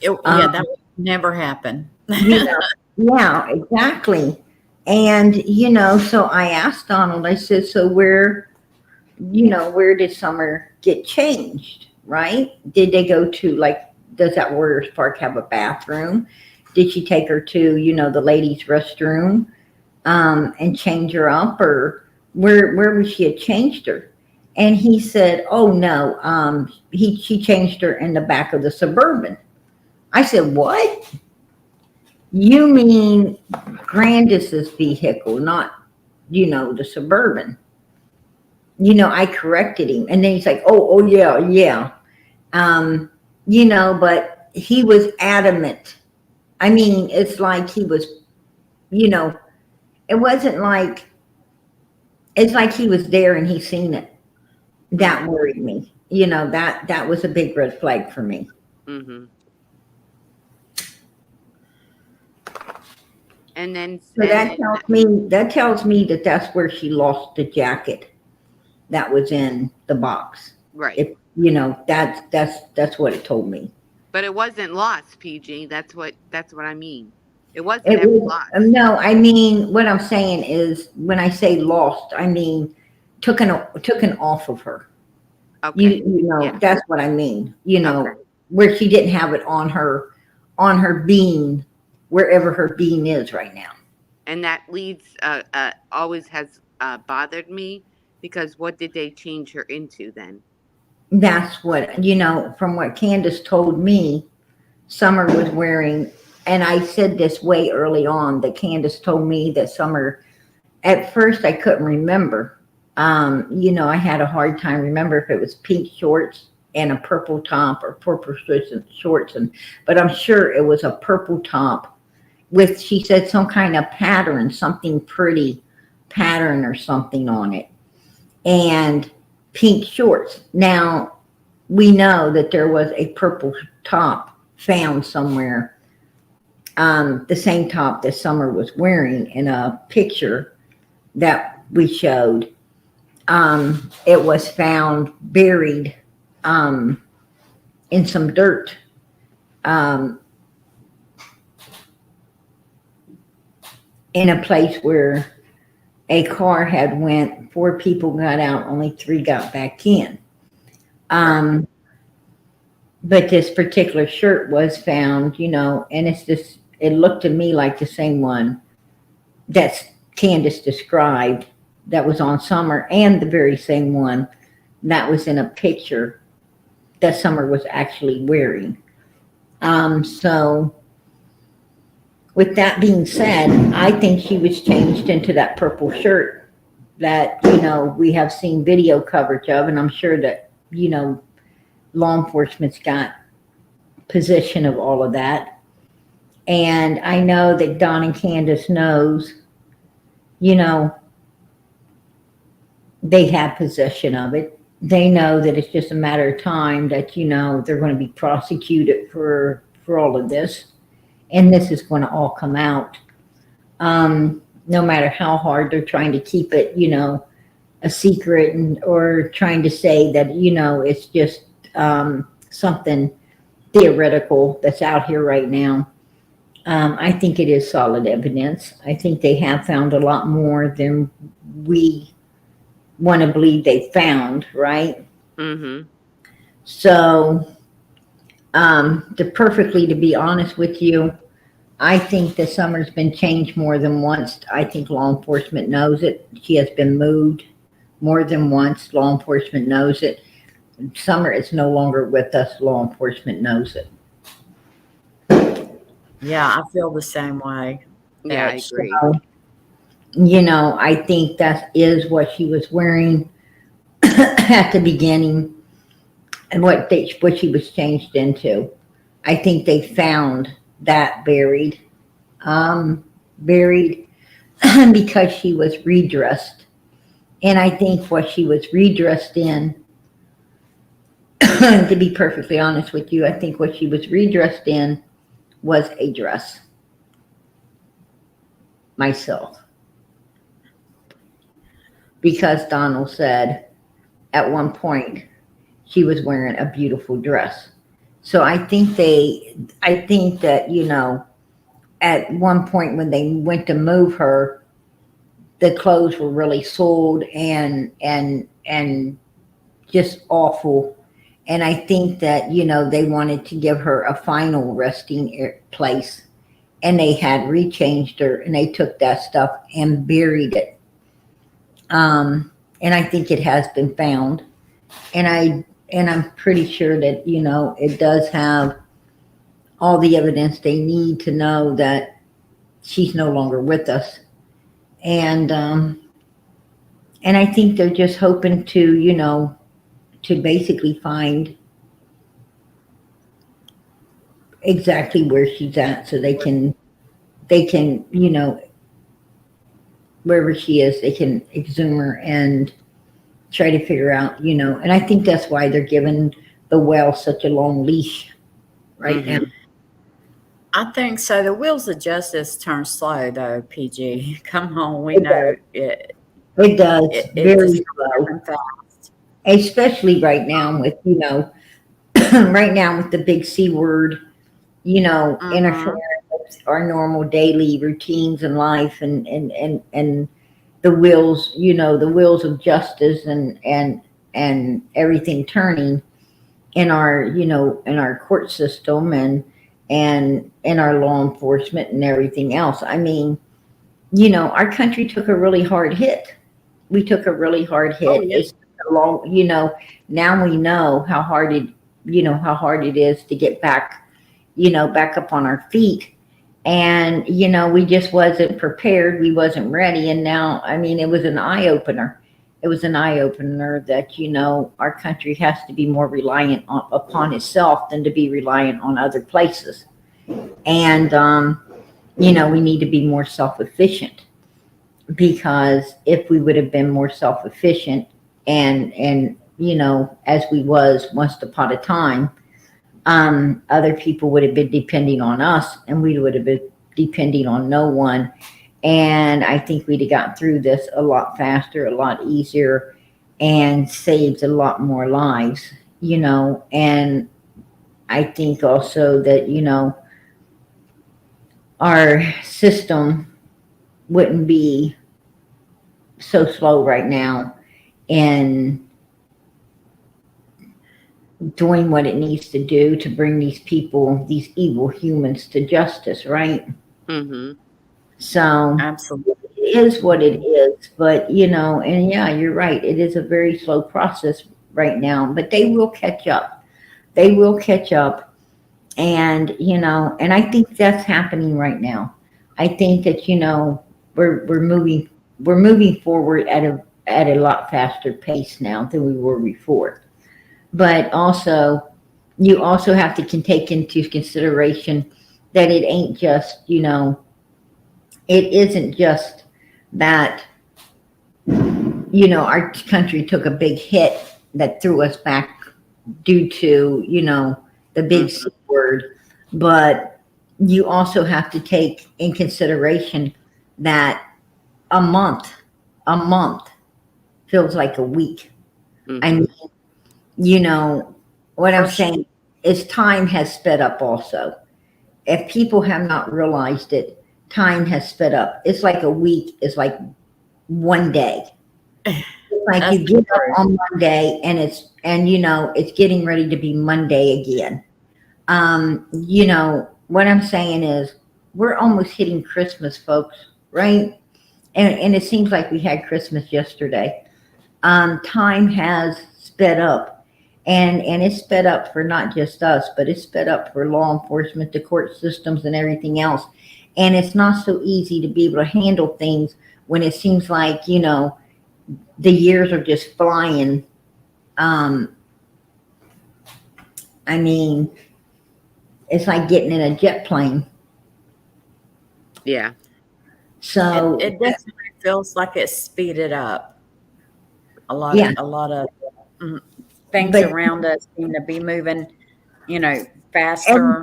Yeah, that would never happen. You know, yeah, exactly. And, you know, so I asked Donald, I said, so where did Summer get changed, right? Did they go to, like, does that Warriors Park have a bathroom? Did she take her to, you know, the ladies' restroom and change her up? Or where would she have changed her? And he said, oh, no, she changed her in the back of the Suburban. I said, what? You mean Candace's vehicle, not, you know, the Suburban. You know, I corrected him. And then he's like, oh, yeah. You know, but he was adamant. I mean, it's like he was, you know, it wasn't like, it's like he was there and he seen it. That worried me. You know, that was a big red flag for me. Mm-hmm. And then So that tells me that that's where she lost the jacket that was in the box. Right. If, you know, that's what it told me. But it wasn't lost, PG. That's what I mean. It wasn't ever lost. No, I mean, what I'm saying is, when I say lost, I mean taken off of her. Okay. You know, Yeah. That's what I mean. You know, Okay. Where she didn't have it on her being, wherever her being is right now. And that leads always has bothered me, because what did they change her into then? That's what, you know, from what Candace told me, Summer was wearing, and I said this way early on, that Candace told me that Summer, at first I couldn't remember. You know, I had a hard time remember if it was pink shorts and a purple top or purple shorts, but I'm sure it was a purple top with, she said, some kind of pattern, something pretty pattern or something on it. and pink shorts. Now, we know that there was a purple top found somewhere, the same top that Summer was wearing in a picture that we showed. It was found buried in some dirt. In a place where a car had went, 4 people got out, only 3 got back in. But this particular shirt was found, and it looked to me like the same one that Candace described that was on Summer, and the very same one that was in a picture that Summer was actually wearing. So with that being said, I think she was changed into that purple shirt that, we have seen video coverage of, and I'm sure that, law enforcement's got possession of all of that. And I know that Don and Candace knows, they have possession of it. They know that it's just a matter of time that, they're going to be prosecuted for all of this. And this is going to all come out. No matter how hard they're trying to keep it, a secret, or trying to say that, it's just something theoretical that's out here right now. I think it is solid evidence. I think they have found a lot more than we want to believe they found, right? Mm-hmm. So, to be honest with you, I think that Summer's been changed more than once. I think law enforcement knows it. She has been moved more than once. Law enforcement knows it. Summer is no longer with us. Law enforcement knows it. Yeah, I feel the same way. Yeah, I agree. So, I think that is what she was wearing at the beginning, and what she was changed into. I think they found that buried because she was redressed. And I think what she was redressed in, to be perfectly honest with you, I think what she was redressed in was a dress. Myself. Because Donald said at one point she was wearing a beautiful dress. So I think that, at one point when they went to move her, the clothes were really soiled and just awful. And I think that, they wanted to give her a final resting place, and they had rechanged her, and they took that stuff and buried it. And I think it has been found, and I'm pretty sure that, it does have all the evidence they need to know that she's no longer with us. And I think they're just hoping to, to basically find exactly where she's at, so they can, wherever she is, they can exhume her and try to figure out, and I think that's why they're giving the well such a long leash right now. I think so. The wheels of justice turn slow, though, PG. Come on, we know it. It does. Very slow. Fast. Especially right now with, right now with the big C word, interfering with our normal daily routines in life, and the wheels, the wheels of justice and everything turning in our, in our court system and in our law enforcement and everything else. I mean, our country took a really hard hit. We took a really hard hit. Oh, yeah. It's a long, now we know how hard it is to get back, back up on our feet. And, we just wasn't prepared. We wasn't ready. And now, I mean, it was an eye opener. It was an eye opener that, our country has to be more reliant upon itself than to be reliant on other places. And, we need to be more self-efficient, because if we would have been more self-efficient, and you know, as we was once upon a time, other people would have been depending on us, and we would have been depending on no one. And I think we'd have gotten through this a lot faster, a lot easier, and saved a lot more lives, you know. And I think also that, you know, our system wouldn't be so slow right now in doing what it needs to do to bring these people, these evil humans, to justice, right? Mm-hmm. So Absolutely. it is what it is, but you know, and yeah, you're right. It is a very slow process right now, but they will catch up. They will catch up, and you know, and I think that's happening right now. I think that, you know, we're moving forward at a lot faster pace now than we were before. But also, you also have to take into consideration that it ain't just, you know, it isn't just that, you know, our country took a big hit that threw us back due to, you know, the big C word, but you also have to take in consideration that a month, a month feels like a week. Mm-hmm. I mean, you know, what I'm For sure. saying is time has sped up also. If people have not realized it, time has sped up. It's like a week is like one day. It's like That's you get up true. on Monday and you know, it's getting ready to be Monday again. You know, what I'm saying is we're almost hitting Christmas, folks, right? And it seems like we had Christmas yesterday. Time has sped up, and it's sped up for not just us, but it's sped up for law enforcement, the court systems, and everything else. And it's not so easy to be able to handle things when it seems like, you know, the years are just flying. Um, I mean, it's like getting in a jet plane. Yeah. So It definitely feels like it's speeded up. yeah, A lot of mm, things but around us seem to be moving, you know, faster.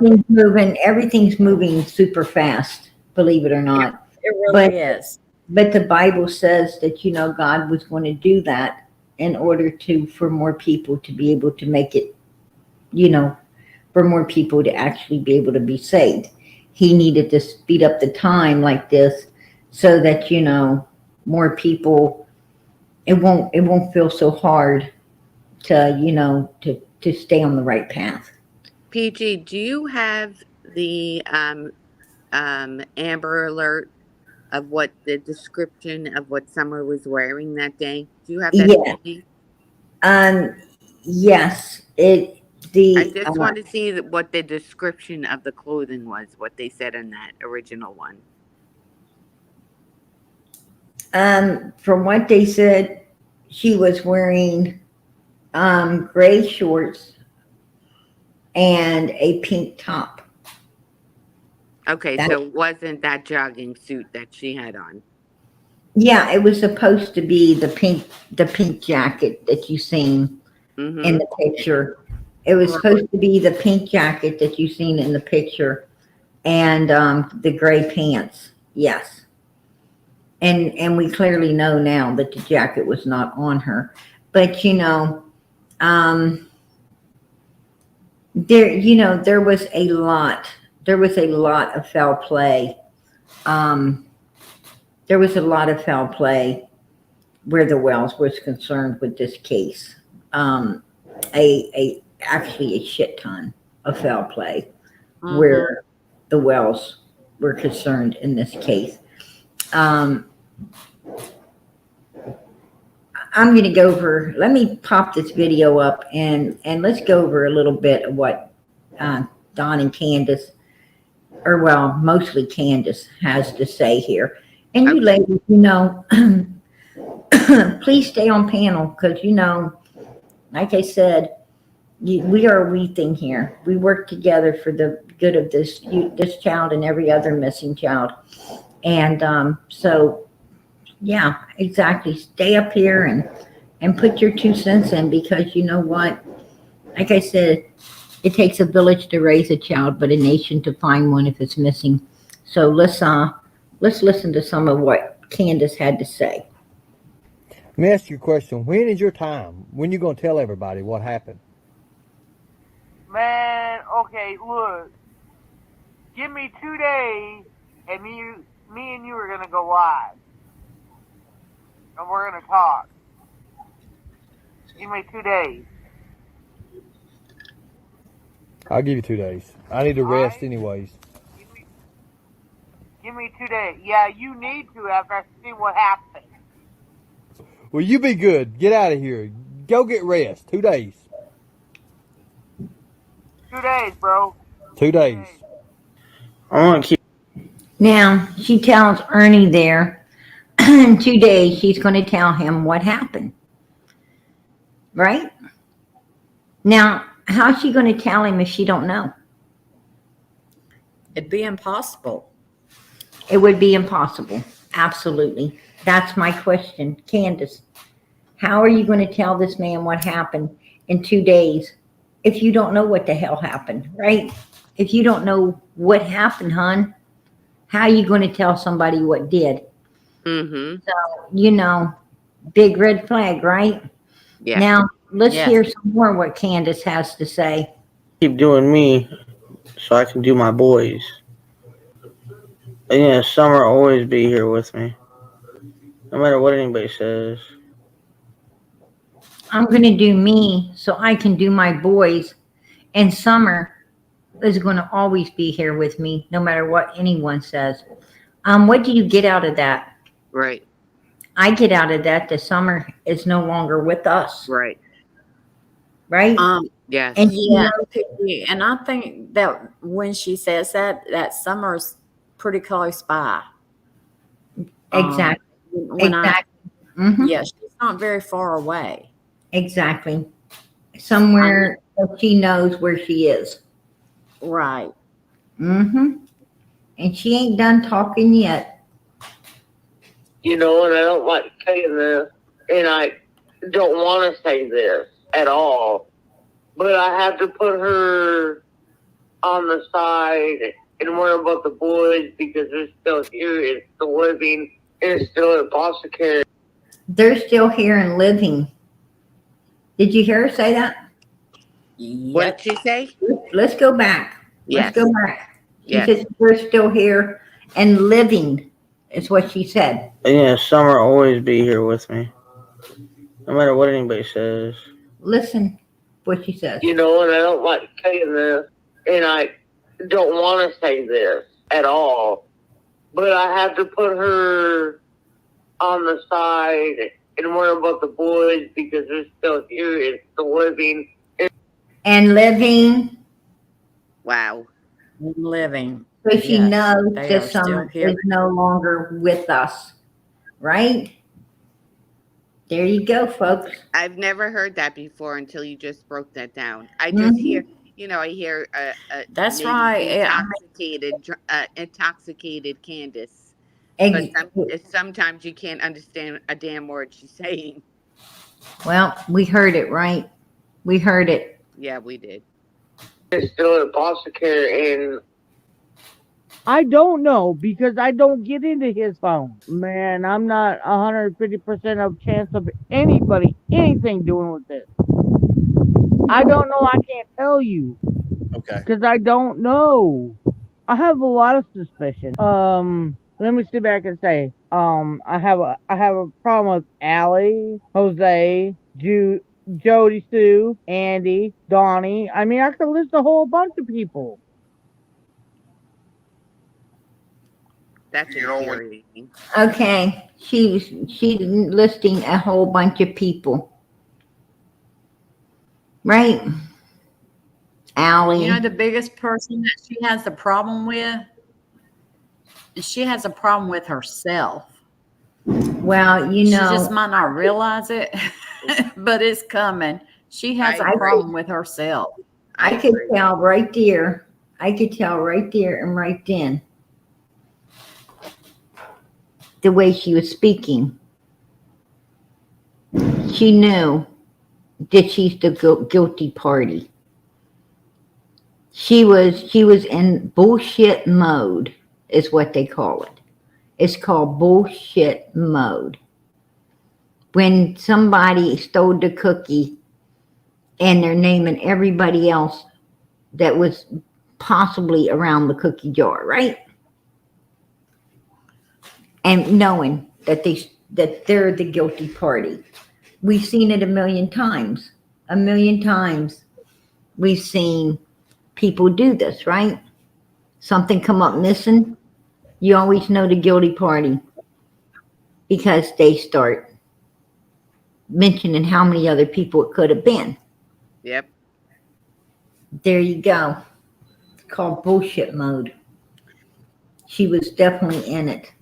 everything's moving super fast, believe it or Yeah, not. it But really is. but the Bible says that, you know, God was going to do that in order to for more people to be able to make it, you know, for more people to actually be able to be saved. He needed to speed up the time like this so that, you know, more people, it won't feel so hard to, you know, to stay on the right path. PG, do you have the Amber Alert of what the description of what Summer was wearing that day? Do you have that Yeah. handy? Um yes, I the just want to see what the description of the clothing was, what they said in that original one. from what they said, she was wearing gray shorts and a pink top. Okay, That, so it wasn't that jogging suit that she had on. yeah, it was supposed to be the pink jacket that you seen Mm-hmm. in the picture. It was supposed to be the pink jacket that you seen in the picture, and the gray pants. Yes, and we clearly know now that the jacket was not on her. But you know, there was a lot. There was a lot of foul play. Um, there was a lot of foul play where the Wells was concerned with this case. Um, actually a shit ton of foul play where the Wells were concerned in this case. I'm going to go over. Let me pop this video up and let's go over a little bit of what Don and Candace, or well, mostly Candace, has to say here. And you ladies, you know, please stay on panel because, you know, like I said, we are a we thing here. We work together for the good of this child and every other missing child. And so, yeah, exactly. Stay up here and put your 2 cents in, because you know what? Like I said, it takes a village to raise a child, but a nation to find one if it's missing. So let's listen to some of what Candace had to say. Let me ask you a question. When is your time? When you gonna tell everybody what happened? Man, okay, look. Give me 2 days, and me and you are gonna go live, and we're gonna talk. Give me 2 days. I'll give you 2 days. I need to rest Alright. anyways. Give me 2 days. Yeah, you need to after I see what happened. Well, you be good. Get out of here. Go get rest. 2 days. 2 days, bro. 2 days. I want to keep. Now she tells Ernie there in 2 days she's going to tell him what happened. Right? Now, how's she going to tell him if she don't know? It'd be impossible. It would be impossible. Absolutely. That's my question. Candace, how are you going to tell this man what happened in 2 days if you don't know what the hell happened, right? If you don't know what happened, hon, how are you going to tell somebody what did? Mm-hmm. So, big red flag, right? Yeah. Now, let's Yes. hear some more what Candace has to say. Keep doing me so I can do my boys. And yeah, Summer will always be here with me. No matter what anybody says. I'm going to do me so I can do my boys. And Summer is going to always be here with me, no matter what anyone says. What do you get out of that? Right. I get out of that Summer is no longer with us, Right. right? Yes. And she Yeah, knows- and I think that when she says that Summer's pretty close by. exactly, When exactly. Mhm. yeah, she's not very far away. Exactly. Somewhere that she knows where she is. Right. Mm-hmm. And she ain't done talking yet. And I don't like saying this, and I don't want to say this at all, but I have to put her on the side and worry about the boys because they're still here, it's still living, and it's still in foster care. They're still here and living. Did you hear her say that? What did she say? Let's go back. Yes. Let's go back. She Yes. said we're still here and living, is what she said. And yeah, Summer will always be here with me. No matter what anybody says. Listen what she says. And I don't like saying this, and I don't want to say this at all, but I have to put her on the side and worry about the boys because they're still here, it's still living. And living, Wow. Living. so she Yes, knows they that are still Summer here. is no longer with us. Right? There you go, folks. I've never heard that before until you just broke that down. I just hear, I hear That's maybe right. intoxicated Candace. But Ex- sometimes you can't understand a damn word she's saying. Well, we heard it, right? We heard it. Yeah, we did. It's still in foster care, and I don't know because I don't get into his phone. Man, I'm not 150% of chance of anybody, anything doing with this. I don't know. I can't tell you. Okay. Because I don't know. I have a lot of suspicion. Let me sit back and say, I have a problem with Allie, Jose, Jody Sue, Andy, Donnie. I mean, I could list a whole bunch of people. That's infuriating. Okay. She's listing a whole bunch of people. Right? Allie. The biggest person that she has a problem with? She has a problem with herself. Well, She just might not realize it, but it's coming. She has I a problem with herself. I could tell right there. I could tell right there and right then. The way she was speaking. she knew that she's the guilty party. She was in bullshit mode, is what they call it. It's called bullshit mode. When somebody stole the cookie and they're naming everybody else that was possibly around the cookie jar, right? And knowing that they're the guilty party. We've seen it a million times. A million times we've seen people do this, right? Something come up missing, you always know the guilty party because they start mentioning how many other people it could have been. Yep. There you go. It's called bullshit mode. She was definitely in it.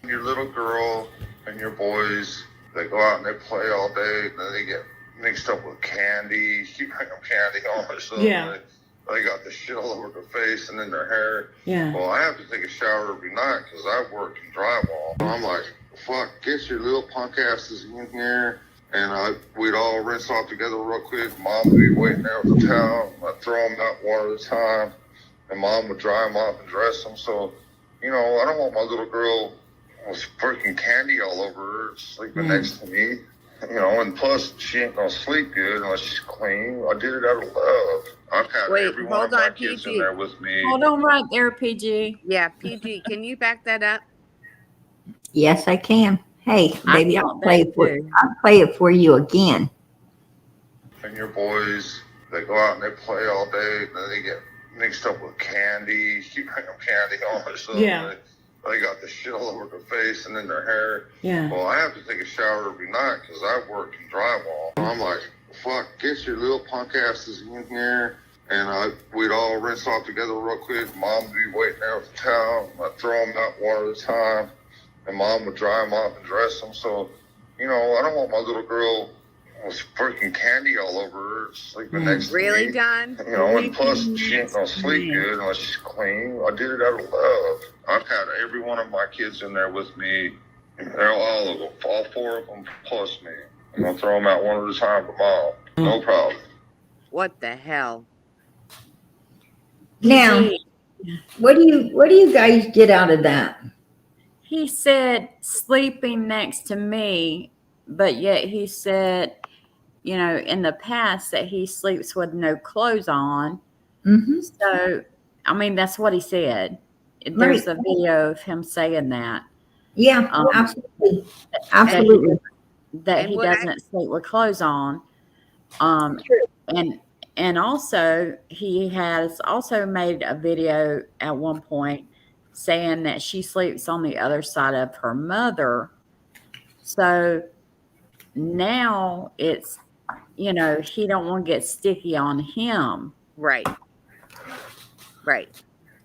Your little girl and your boys, they go out and they play all day, and then they get mixed up with candy. You bring them candy all or something. Yeah. They got the shit all over their face and in their hair. Yeah. Well, I have to take a shower every night because I work in drywall. So I'm like, fuck, get your little punk asses in here. And we'd all rinse off together real quick. Mom would be waiting there with the towel. I'd throw them out one at a time. And Mom would dry them off and dress them. So, I don't want my little girl with freaking candy all over her sleeping next to me. And plus, she ain't gonna sleep good unless she's clean. I did it out of love. I've had every one of my kids in there with me. Hold on right there, PG. Yeah, PG, can you back that up? Yes, I can. Hey, maybe I'll play it for you again. And your boys, they go out and they play all day, and then they get mixed up with candy. You bring them candy all or something. Yeah. They got the shit all over their face and in their hair. Yeah. Well, I have to take a shower every night because I work in drywall. So I'm like, fuck, get your little punk asses in here. And we'd all rinse off together real quick. Mom would be waiting there with the towel. I'd throw them out one at a time. And Mom would dry them off and dress them. So, I don't want my little girl with freaking candy all over her sleeping next to me. Really, Don? And plus, she ain't gonna sleep good unless she's clean. I did it out of love. I've had every one of my kids in there with me. They're all of them, all four of them plus me. I'm gonna throw them out one at a time for Mom. No problem. What the hell? Now, what do you guys get out of that? He said sleeping next to me, but yet he said, in the past that he sleeps with no clothes on. Mm-hmm. So, that's what he said. There's a video of him saying that. Yeah, absolutely. Absolutely. That he doesn't sleep with clothes on. And also he has also made a video at one point saying that she sleeps on the other side of her mother. So now it's, he don't want to get sticky on him. Right.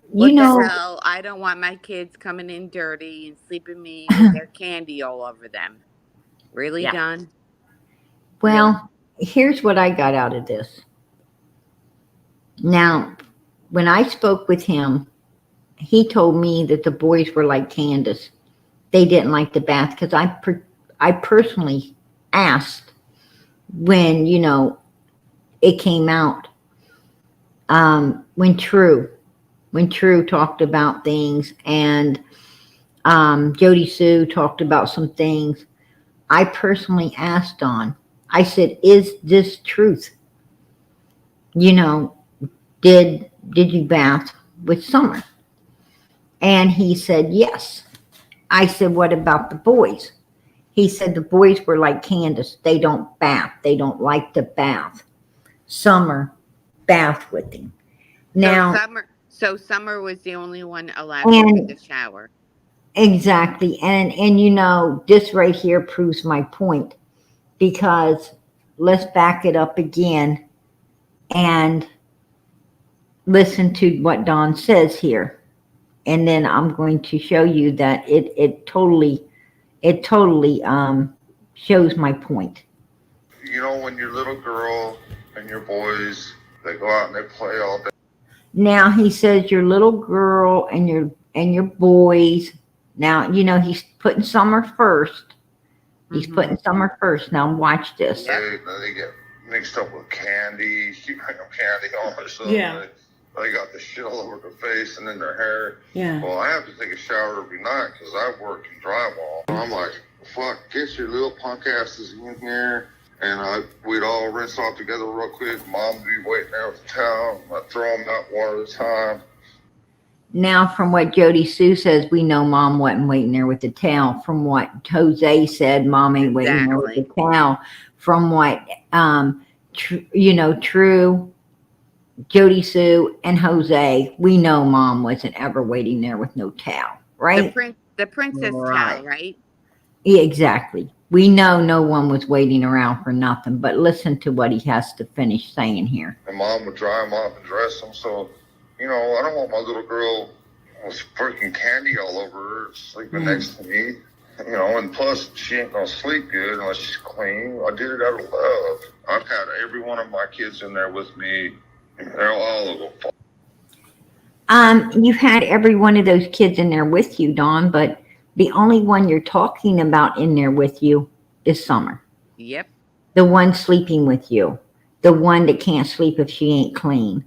What You know, the hell? I don't want my kids coming in dirty and sleeping me with their candy all over them. Really, Don? well, here's what I got out of this. Now, when I spoke with him, he told me that the boys were like Candace. They didn't like the bath because I personally asked when, it came out, when True talked about things and Jody Sue talked about some things. I personally asked Don, I said, is this truth? Did you bath with Summer? And he said, yes. I said, what about the boys? He said, the boys were like Candace. They don't bath. They don't like to bath. Summer bathed with him. Now, so Summer was the only one allowed to take the shower. Exactly. And this right here proves my point, because let's back it up again and listen to what Don says here. And then I'm going to show you that it totally shows my point. When your little girl and your boys, they go out and they play all day. Now he says your little girl and your boys. Now, he's putting Summer first, He's putting Summer first. Now watch this. They get mixed up with candy. She bring them candy all of a sudden. Yeah. They got the shit all over their face and in their hair. Yeah. Well, I have to take a shower every night because I work in drywall. I'm like, fuck, get your little punk asses in here. And we'd all rinse off together real quick. Mom would be waiting there with the towel. I'd throw them out one at a time. Now, from what Jody Sue says, we know Mom wasn't waiting there with the towel. From what Jose said, Mom ain't waiting there with the towel. From what, True, Jody Sue, and Jose, we know Mom wasn't ever waiting there with no towel, right? The princess towel, right? Yeah, exactly. We know no one was waiting around for nothing, but listen to what he has to finish saying here. And Mom would dry them off and dress them. So, I don't want my little girl with freaking candy all over her sleeping next to me. And plus she ain't gonna sleep good unless she's clean. I did it out of love. I've had every one of my kids in there with me. They're all of them. You've had every one of those kids in there with you, Dawn, but the only one you're talking about in there with you is Summer. Yep. The one sleeping with you. The one that can't sleep if she ain't clean.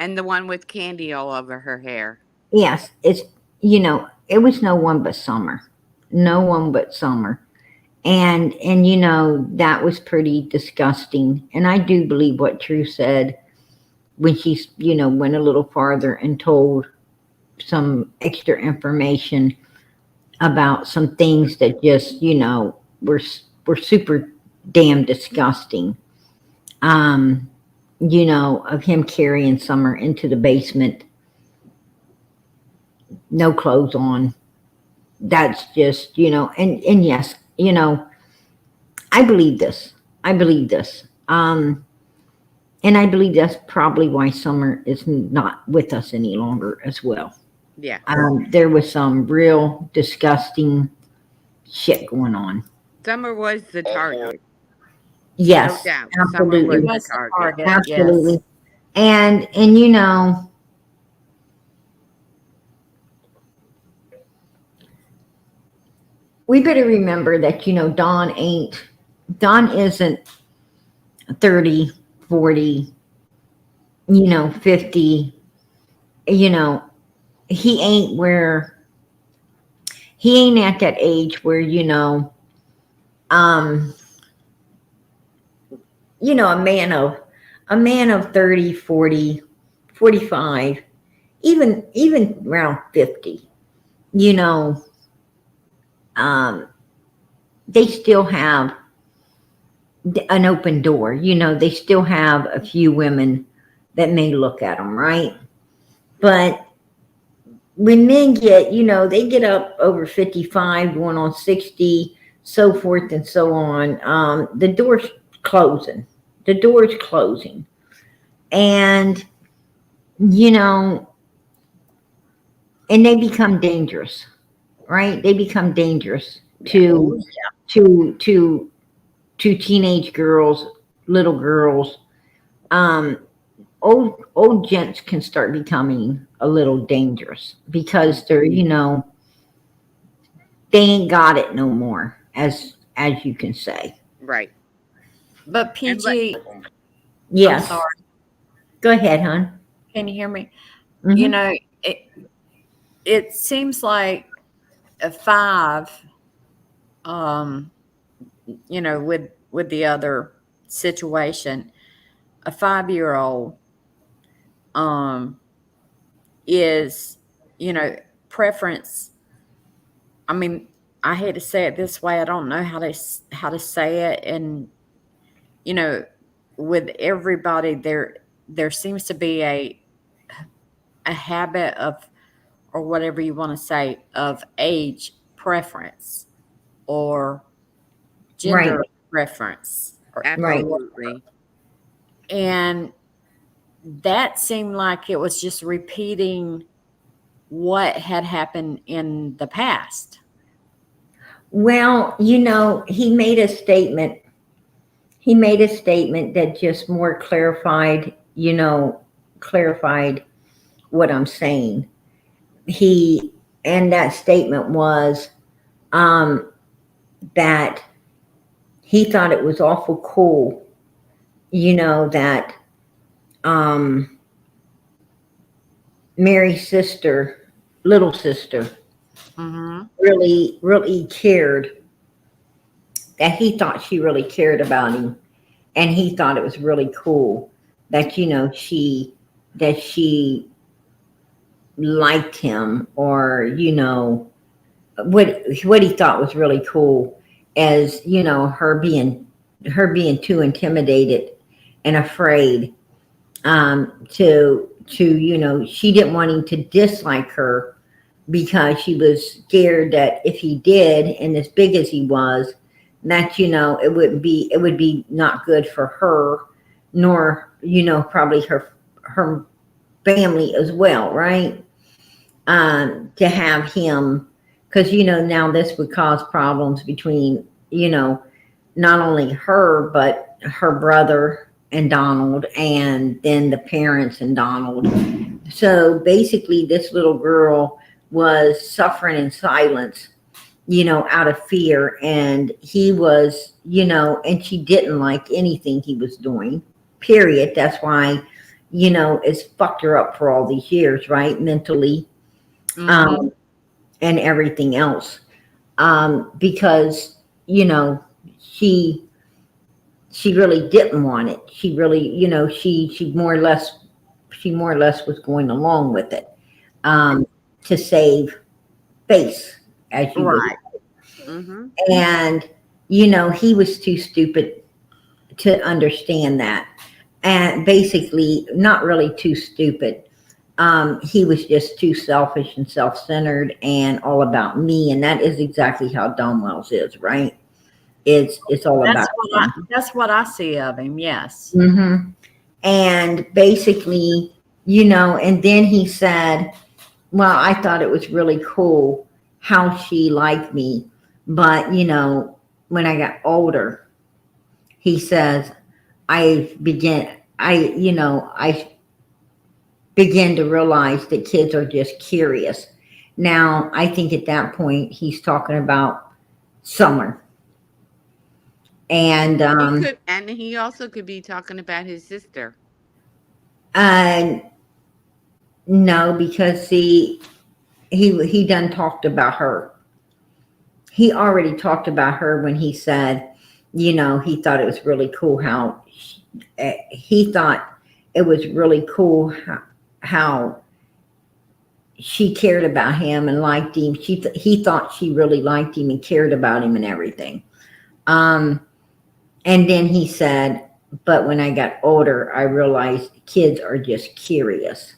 And the one with candy all over her hair. Yes, it was no one but Summer. No one but Summer. And that was pretty disgusting. And I do believe what True said when she, went a little farther and told some extra information about some things that just, were super damn disgusting. Of him carrying Summer into the basement, no clothes on. That's just, and yes, I believe this. And I believe that's probably why Summer is not with us any longer as well. Yeah. There was some real disgusting shit going on. Summer was the target. Yes, no doubt. absolutely. Was the target, Absolutely. yes. And we better remember that, Dawn isn't 30, 40, 50, he ain't at that age where, a man of 30, 40, 45, even around 50, they still have an open door. They still have a few women that may look at them, right? But when men get, they get up over 55, going on 60, so forth and so on, the door's closing. The door's closing. And, and they become dangerous, right? They become dangerous to teenage girls, little girls. Old gents can start becoming a little dangerous because they're, they ain't got it no more, as you can say. Right. But PG, yes. I'm sorry. Go ahead, hon. Can you hear me? Mm-hmm. It seems like a 5, with the other situation, a 5-year-old is, preference. I mean, I hate to say it this way. I don't know how to say it. And, with everybody there seems to be a habit of, or whatever you want to say, of age preference or gender preference. Absolutely. And that seemed like it was just repeating what had happened in the past. Well, he made a statement. He made a statement that just more clarified what I'm saying. And that statement was, that he thought it was awful cool, that Mary's sister, little sister, Mm-hmm. really cared, that he thought she really cared about him. And he thought it was really cool that, that she liked him, or, what he thought was really cool as, her being too intimidated and afraid, she didn't want him to dislike her, because she was scared that if he did, and as big as he was, that, it would be not good for her, nor, probably her family as well, right? To have him, because, now this would cause problems between, not only her, but her brother and Donald, and then the parents and Donald. So basically, this little girl was suffering in silence, out of fear. And he was, and she didn't like anything he was doing, period. That's why, it's fucked her up for all these years, right? Mentally, and everything else. Because, she really didn't want it. She really, she more or less was going along with it, to save face, as you would. Right. Mm-hmm. And, he was too stupid to understand that. And basically, not really too stupid. He was just too selfish and self-centered and all about me. And that is exactly how Don Wells is, right? It's all about him. That's what I see of him. Yes. Mm-hmm. And basically, and then he said, well, I thought it was really cool how she liked me. But, when I got older, he says, I began to realize that kids are just curious. Now, I think at that point, he's talking about Summer. And he also could be talking about his sister. No, because he done talked about her. He already talked about her when he said, he thought it was really cool how he thought it was really cool how she cared about him and liked him. He thought she really liked him and cared about him and everything. And then he said, but when I got older, I realized kids are just curious.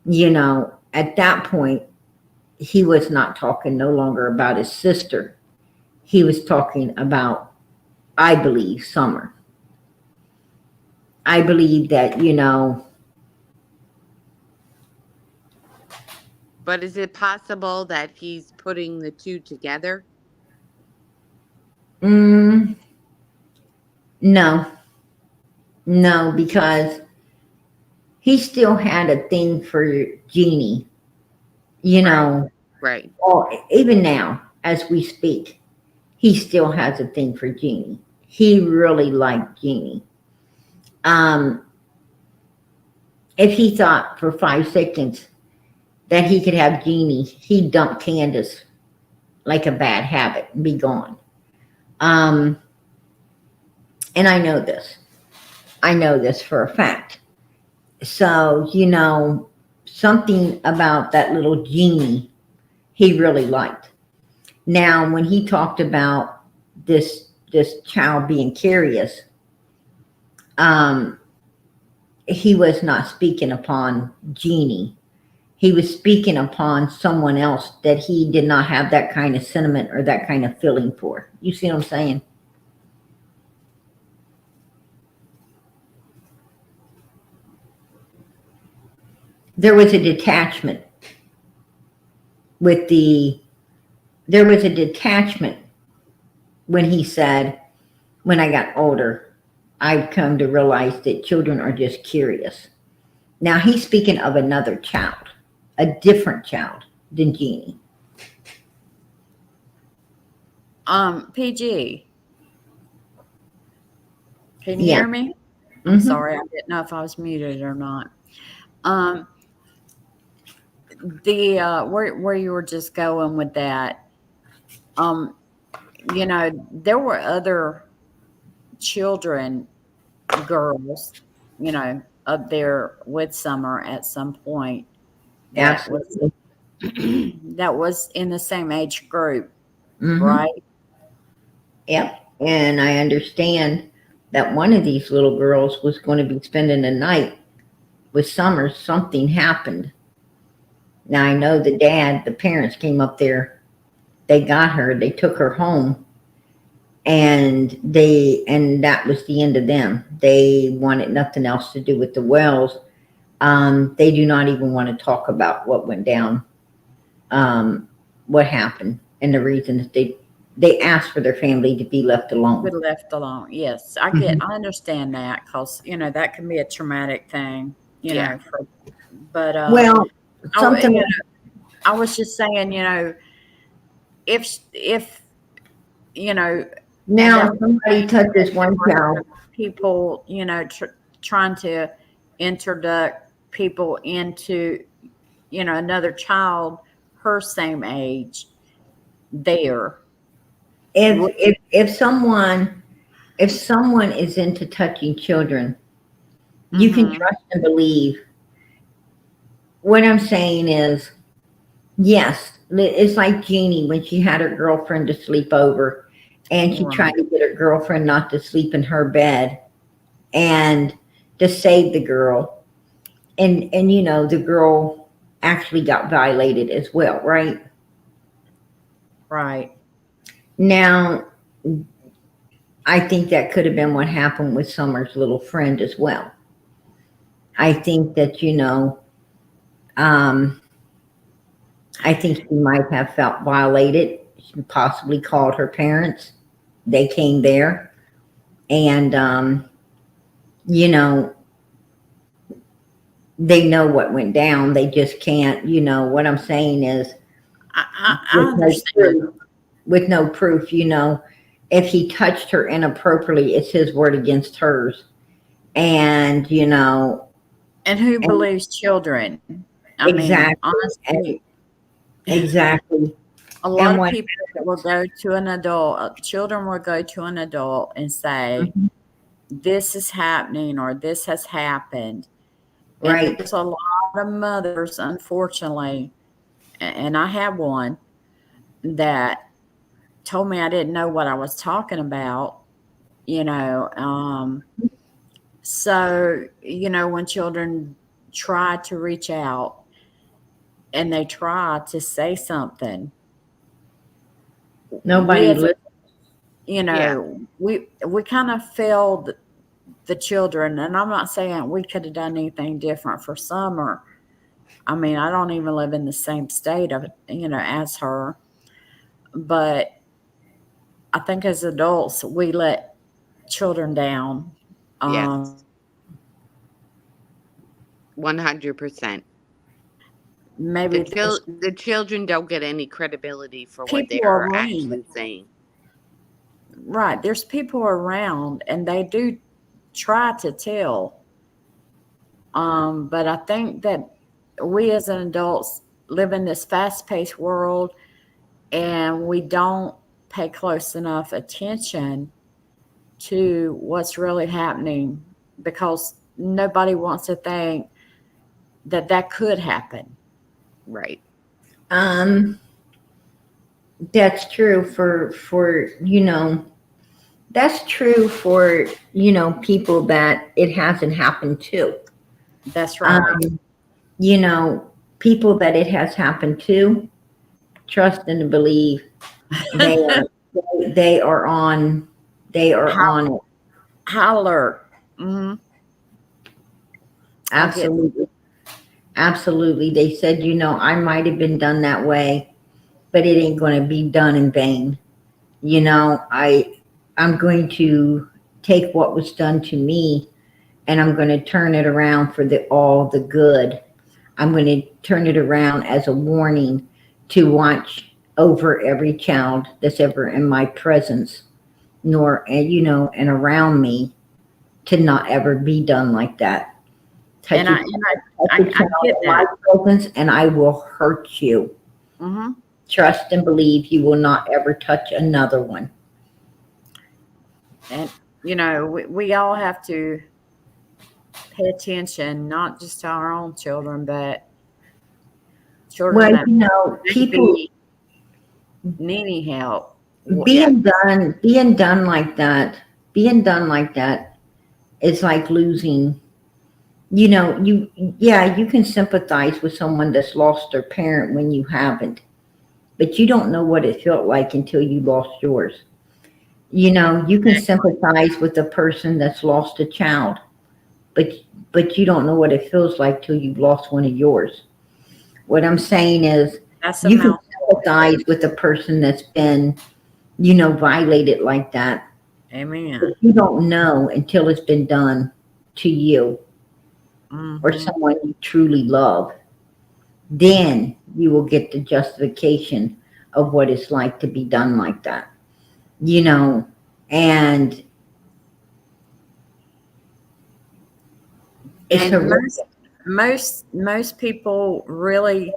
At that point, he was not talking no longer about his sister. He was talking about, I believe, Summer. I believe that, But is it possible that he's putting the two together? No, because he still had a thing for Jeannie, Right. Or even now, as we speak, he still has a thing for Jeannie. He really liked Jeannie. If he thought for 5 seconds that he could have Jeannie, he'd dump Candace like a bad habit and be gone. And I know this. I know this for a fact. So, something about that little Jeannie he really liked. Now, when he talked about this child being curious, he was not speaking upon Jeannie. He was speaking upon someone else that he did not have that kind of sentiment or that kind of feeling for. You see what I'm saying? There was a detachment when he said, when I got older, I've come to realize that children are just curious. Now he's speaking of another child, a different child than Jeannie. PG, can you Yeah. hear me? I'm Mhm. sorry, I didn't know if I was muted or not. Um, the where you were just going with that, you know, there were other children, girls, you know, up there with Summer at some point that was Absolutely. that was in the same age group, Mhm. right? Yep. And I understand that one of these little girls was going to be spending the night with Summers. Something happened. Now I know the parents came up there. They got her. They took her home, and that was the end of them. They wanted nothing else to do with the Wells. They do not even want to talk about what went down, what happened, and the reason that they asked for their family to be left alone. Be left alone. Yes, Mhm. I understand that because you know that can be a traumatic thing, you Yeah. know. But Well, something. you know, I was just saying, you know, if you know, and Now, that if somebody touches one child, people, you know, trying to introduce people into, you know, another child her same age there. if someone is into touching children, you can Mm-hmm. trust and believe. What I'm saying is, yes, it's like Jeannie when she had her girlfriend to sleep over, and she tried Right. to get her girlfriend not to sleep in her bed, and to save the girl, and you know the girl actually got violated as well, right? Right. Now, I think that could have been what happened with Summer's little friend as well. I think that, um, I think she might have felt violated. She possibly called her parents. They came there, and, you know, they know what went down. They just can't, what I'm saying is, I with no understand. proof, if he touched her inappropriately, it's his word against hers. And, And who and believes children? I mean, exactly, honestly, exactly. a lot And of what people will go to an adult, children will go to an adult and say, Mhm. this is happening or this has happened. And Right. there's a lot of mothers, unfortunately, and I have one that told me I didn't know what I was talking about, you know. So, you know, when children try to reach out and they try to say something, we Nobody as a, listens. you Yeah. know, we kind of failed the children, and I'm not saying we could have done anything different for Summer. I mean, I don't even live in the same state of, you know, as her, but I think as adults we let children down. Yes. Um, 100%. maybe there's The children don't get any credibility for what people they're around, actually saying. right? There's people around, and they do try to tell. But I think that we as an adults live in this fast-paced world, and we don't pay close enough attention to what's really happening because nobody wants to think that that could happen. Right. Um, that's true that's true for, people that it hasn't happened to. That's right. Um, you know, people that it has happened to, trust and believe they are they are on they are High, on it. high alert. Hmm. I get Absolutely. Absolutely. They said, I might have been done that way, but it ain't going to be done in vain. I'm going to take what was done to me, and I'm going to turn it around for all the good. I'm going to turn it around as a warning to watch over every child that's ever in my presence, nor, and you know, and around me, to not ever be done like that. Touch And a I child get in my that. presence, and I will hurt you. Mm-hmm. Trust and believe you will not ever touch another one. And you know, we all have to pay attention, not just to our own children, but children Well, that you know, may people be needing help. Yeah. being done like that, is like losing. You know, you can sympathize with someone that's lost their parent when you haven't, but you don't know what it felt like until you lost yours. You know, you can sympathize with a person that's lost a child, but you don't know what it feels like till you've lost one of yours. What I'm saying is, That's a you can mouthful. sympathize with a person that's been, you know, violated like that, but Amen. you don't know until it's been done to you or Mm-hmm. someone you truly love. Then you will get the justification of what it's like to be done like that, you know, and it's And horrific. most people really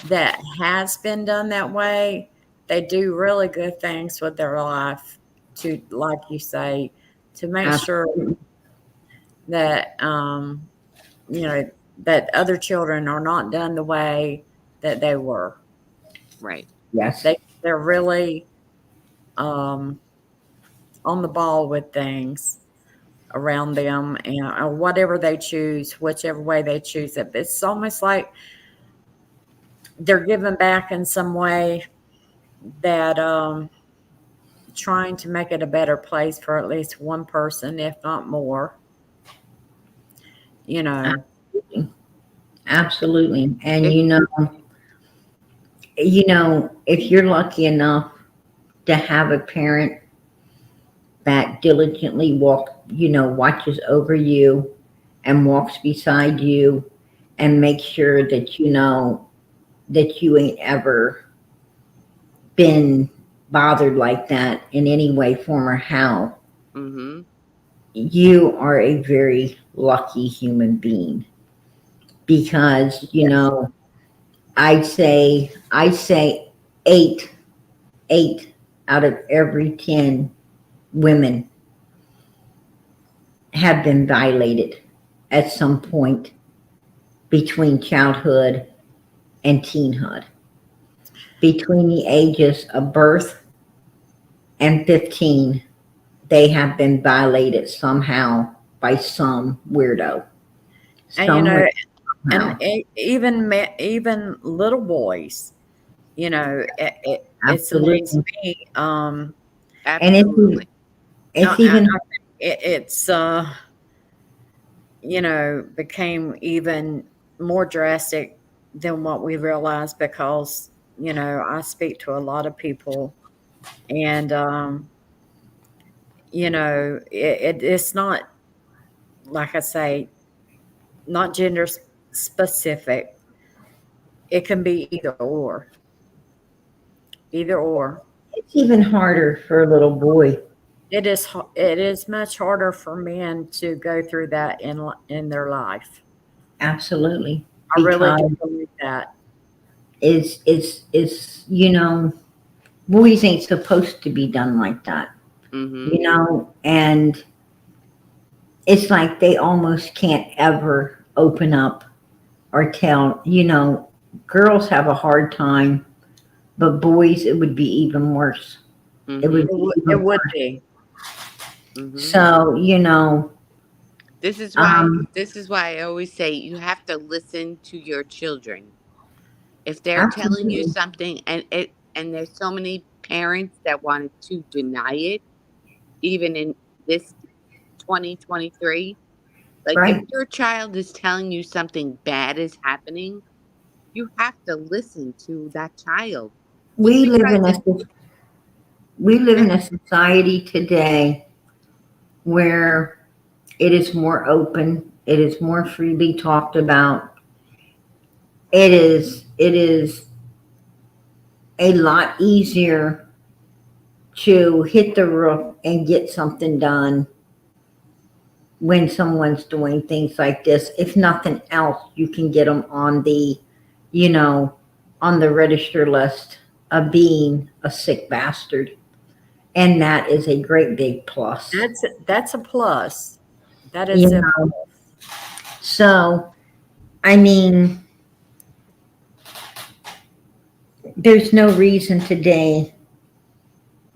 that has been done that way, they do really good things with their life to, like you say, to make sure Absolutely. that you know, that other children are not done the way that they were. Right. Yes. They're really on the ball with things around them, and or whatever they choose, whichever way they choose it. It's almost like they're giving back in some way, that trying to make it a better place for at least one person, if not more. You know, Absolutely. And It, you know, if you're lucky enough to have a parent that diligently watches over you and walks beside you and makes sure that you know that you ain't ever been bothered like that in any way, form, or how, mm-hmm. you are a very lucky human being. Because, you know, I say eight, eight out of every 10 women have been violated at some point between childhood and teenhood. Between the ages of birth and 15, they have been violated somehow by some weirdo. and you know, Somehow. even little boys, you know, it's amazed Absolutely. me. And Absolutely. it's I even, think it's you know, became even more drastic than what we realized, because you know, I speak to a lot of people, and you know, it's not, like I say, not gender specific. It can be either or. it's even harder for a little boy. It is much harder for men to go through that in their life. Absolutely. I really do Because believe that. it's you know, boys ain't supposed to be done like that. Mm-hmm. You know, and it's like they almost can't ever open up or tell, you know, girls have a hard time, but boys, it would be even worse. It Mm-hmm. would be It even would worse. be. Mm-hmm. So, you know, This is why um, I always say you have to listen to your children. If they're telling you absolutely, something, and there's so many parents that wanted to deny it, even in this 2023. Like, if right. your child is telling you something bad is happening, you have to listen to that child. Just We live in because a, it, we live yeah, in a society today where it is more open. It is more freely talked about. It is a lot easier to hit the roof and get something done when someone's doing things like this. If nothing else, you can get them on the, you know, on the register list of being a sick bastard. And that is a great big plus. That's a plus. That is You a know, so, I mean, there's no reason today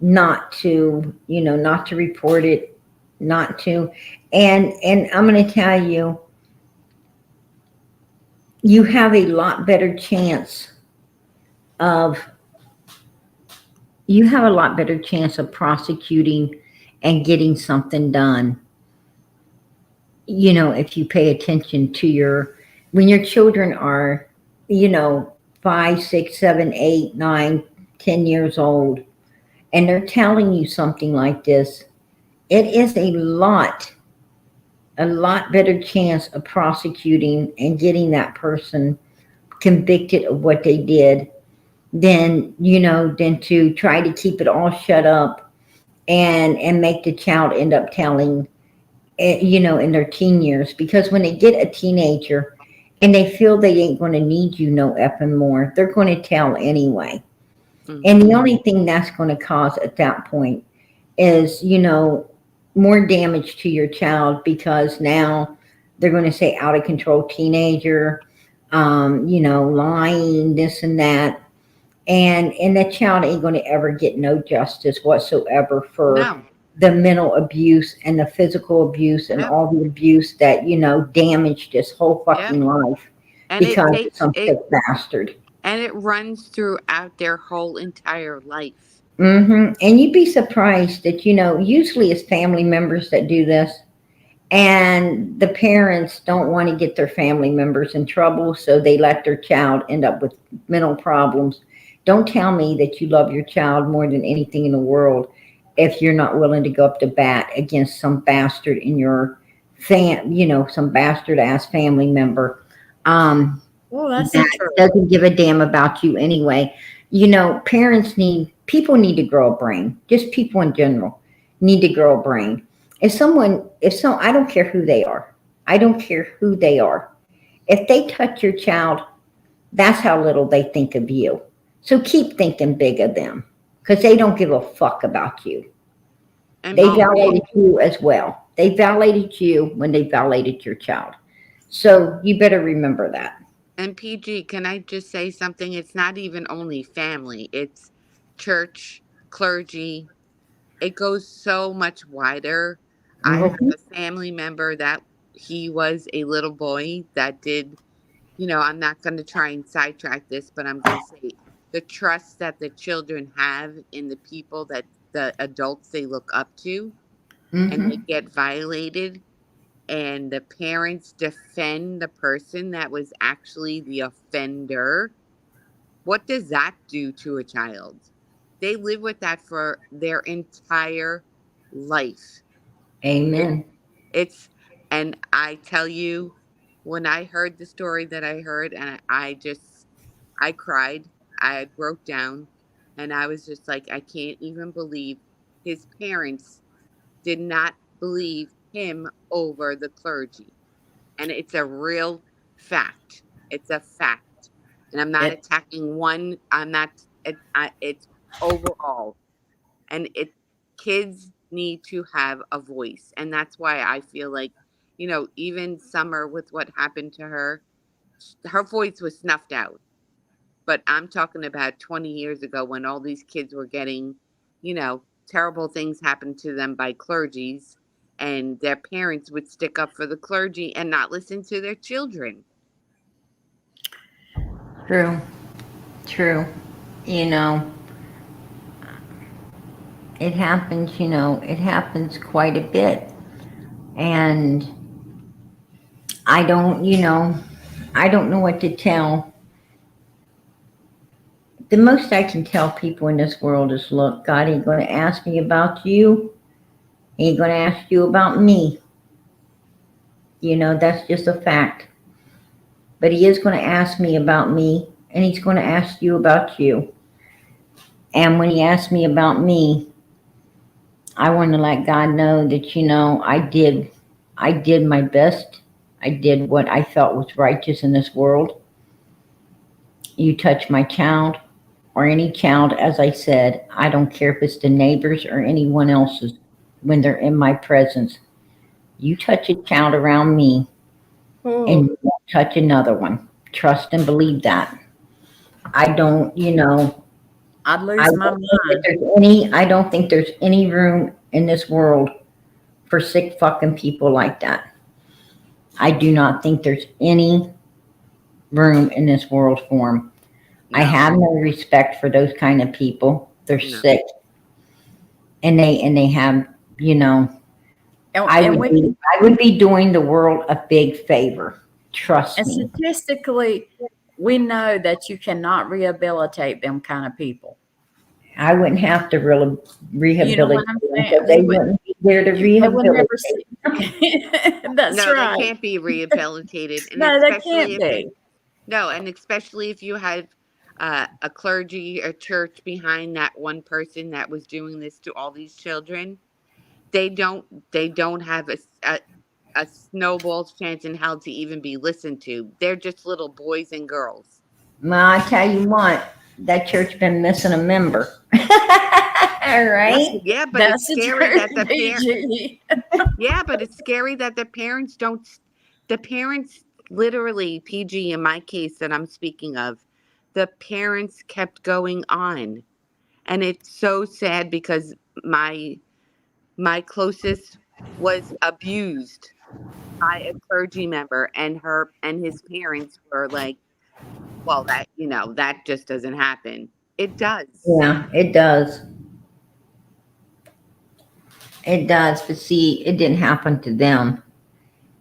not to, you know, not to report it, not to. And I'm going to tell you, you have a lot better chance of prosecuting and getting something done, you know, if you pay attention to when your children are, you know, 5, 6, 7, 8, 9, 10 years old, and they're telling you something like this. It is a lot better chance of prosecuting and getting that person convicted of what they did than, you know, than to try to keep it all shut up and make the child end up telling, you know, in their teen years. Because when they get a teenager and they feel they ain't going to need you no effing more, they're going to tell anyway. Mm-hmm. And the only thing that's going to cause at that point is, you know, more damage to your child, because now they're going to say out of control teenager, you know, lying, this and that. And that child ain't going to ever get no justice whatsoever for the mental abuse and the physical abuse and all the abuse that, you know, damaged his whole fucking life and because of some sick bastard. And it runs throughout their whole entire life. Mm-hmm. And you'd be surprised that, you know, usually it's family members that do this. And the parents don't want to get their family members in trouble, so they let their child end up with mental problems. Don't tell me that you love your child more than anything in the world if you're not willing to go up to bat against some bastard in your you know, some bastard ass family member. Well, that's that true. Doesn't give a damn about you anyway. You know, people need to grow a brain. Just people in general need to grow a brain. I don't care who they are. I don't care who they are. If they touch your child, that's how little they think of you. So keep thinking big of them, because they don't give a fuck about you. And they violated you as well. They violated you when they violated your child. So you better remember that. And PG, can I just say something? It's not even only family. It's church, clergy. It goes so much wider. I have a family member that he was a little boy that did, you know, I'm not going to try and sidetrack this, but I'm going to say the trust that the children have in the people that the adults they look up to, and they get violated, and the parents defend the person that was actually the offender. What does that do to a child? They live with that for their entire life. Amen. And I tell you, when I heard the story that I heard, and I cried, I broke down, and I was just like, I can't even believe his parents did not believe him over the clergy. And it's a real fact. It's a fact. And I'm not attacking one. It's overall. And kids need to have a voice. And that's why I feel like, you know, even Summer, with what happened to her voice was snuffed out. But I'm talking about 20 years ago, when all these kids were getting, you know, terrible things happened to them by clergies, and their parents would stick up for the clergy and not listen to their children. True. You know, it happens, you know, it happens quite a bit. And I don't know what to tell. The most I can tell people in this world is, look, God ain't going to ask me about you. He ain't going to ask you about me. You know, that's just a fact. But he is going to ask me about me, and he's going to ask you about you. And when he asked me about me, I want to let God know that, I did my best. I did what I felt was righteous in this world. You touch my child or any child, as I said, I don't care if it's the neighbors or anyone else's, when they're in my presence. You touch a child around me and you won't touch another one. Trust and believe that. I don't, I'd lose my mind. I don't think there's any room in this world for sick fucking people like that. I do not think there's any room in this world for them. I have no respect for those kind of people. They're sick, and they have, I would be doing the world a big favor. Trust me. And statistically, we know that you cannot rehabilitate them kind of people. I wouldn't have to rehabilitate You know what I'm them saying? because they wouldn't be there to rehabilitate. That's no, right. they can't be rehabilitated. And No, they can't be. No, and especially if you have a clergy or church behind that one person that was doing this to all these children, they don't have a snowball's chance in hell to even be listened to. They're just little boys and girls. Well, I tell you what, that church been missing a member. All right. Yeah, but it's scary that the parents. Yeah, but it's scary that the parents don't. The parents literally, PG in my case that I'm speaking of, the parents kept going on, and it's so sad because my closest was abused by a clergy member, and his parents were like, well, that just doesn't happen. It does. Yeah, it does. It does. But see, it didn't happen to them.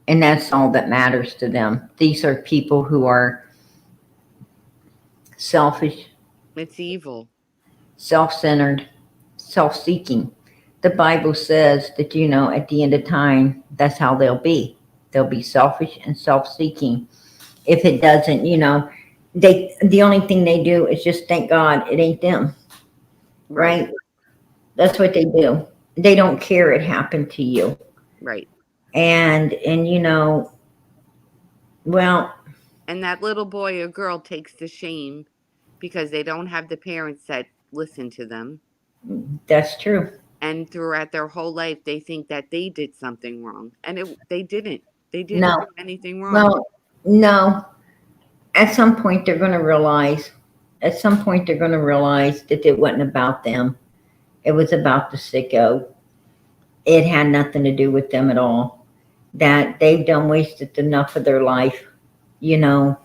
And that's all that matters to them. These are people who are selfish. It's evil. Self-centered, self-seeking. The Bible says that, at the end of time, that's how they'll be. They'll be selfish and self-seeking. If it doesn't, the only thing they do is just thank God it ain't them. Right? That's what they do. They don't care it happened to you. Right. And well. And that little boy or girl takes the shame because they don't have the parents that listen to them. That's true. And throughout their whole life, they think that they did something wrong. And they didn't. They didn't do anything wrong. Well, no. At some point, they're going to realize that it wasn't about them. It was about the sicko. It had nothing to do with them at all. That they've done wasted enough of their life, when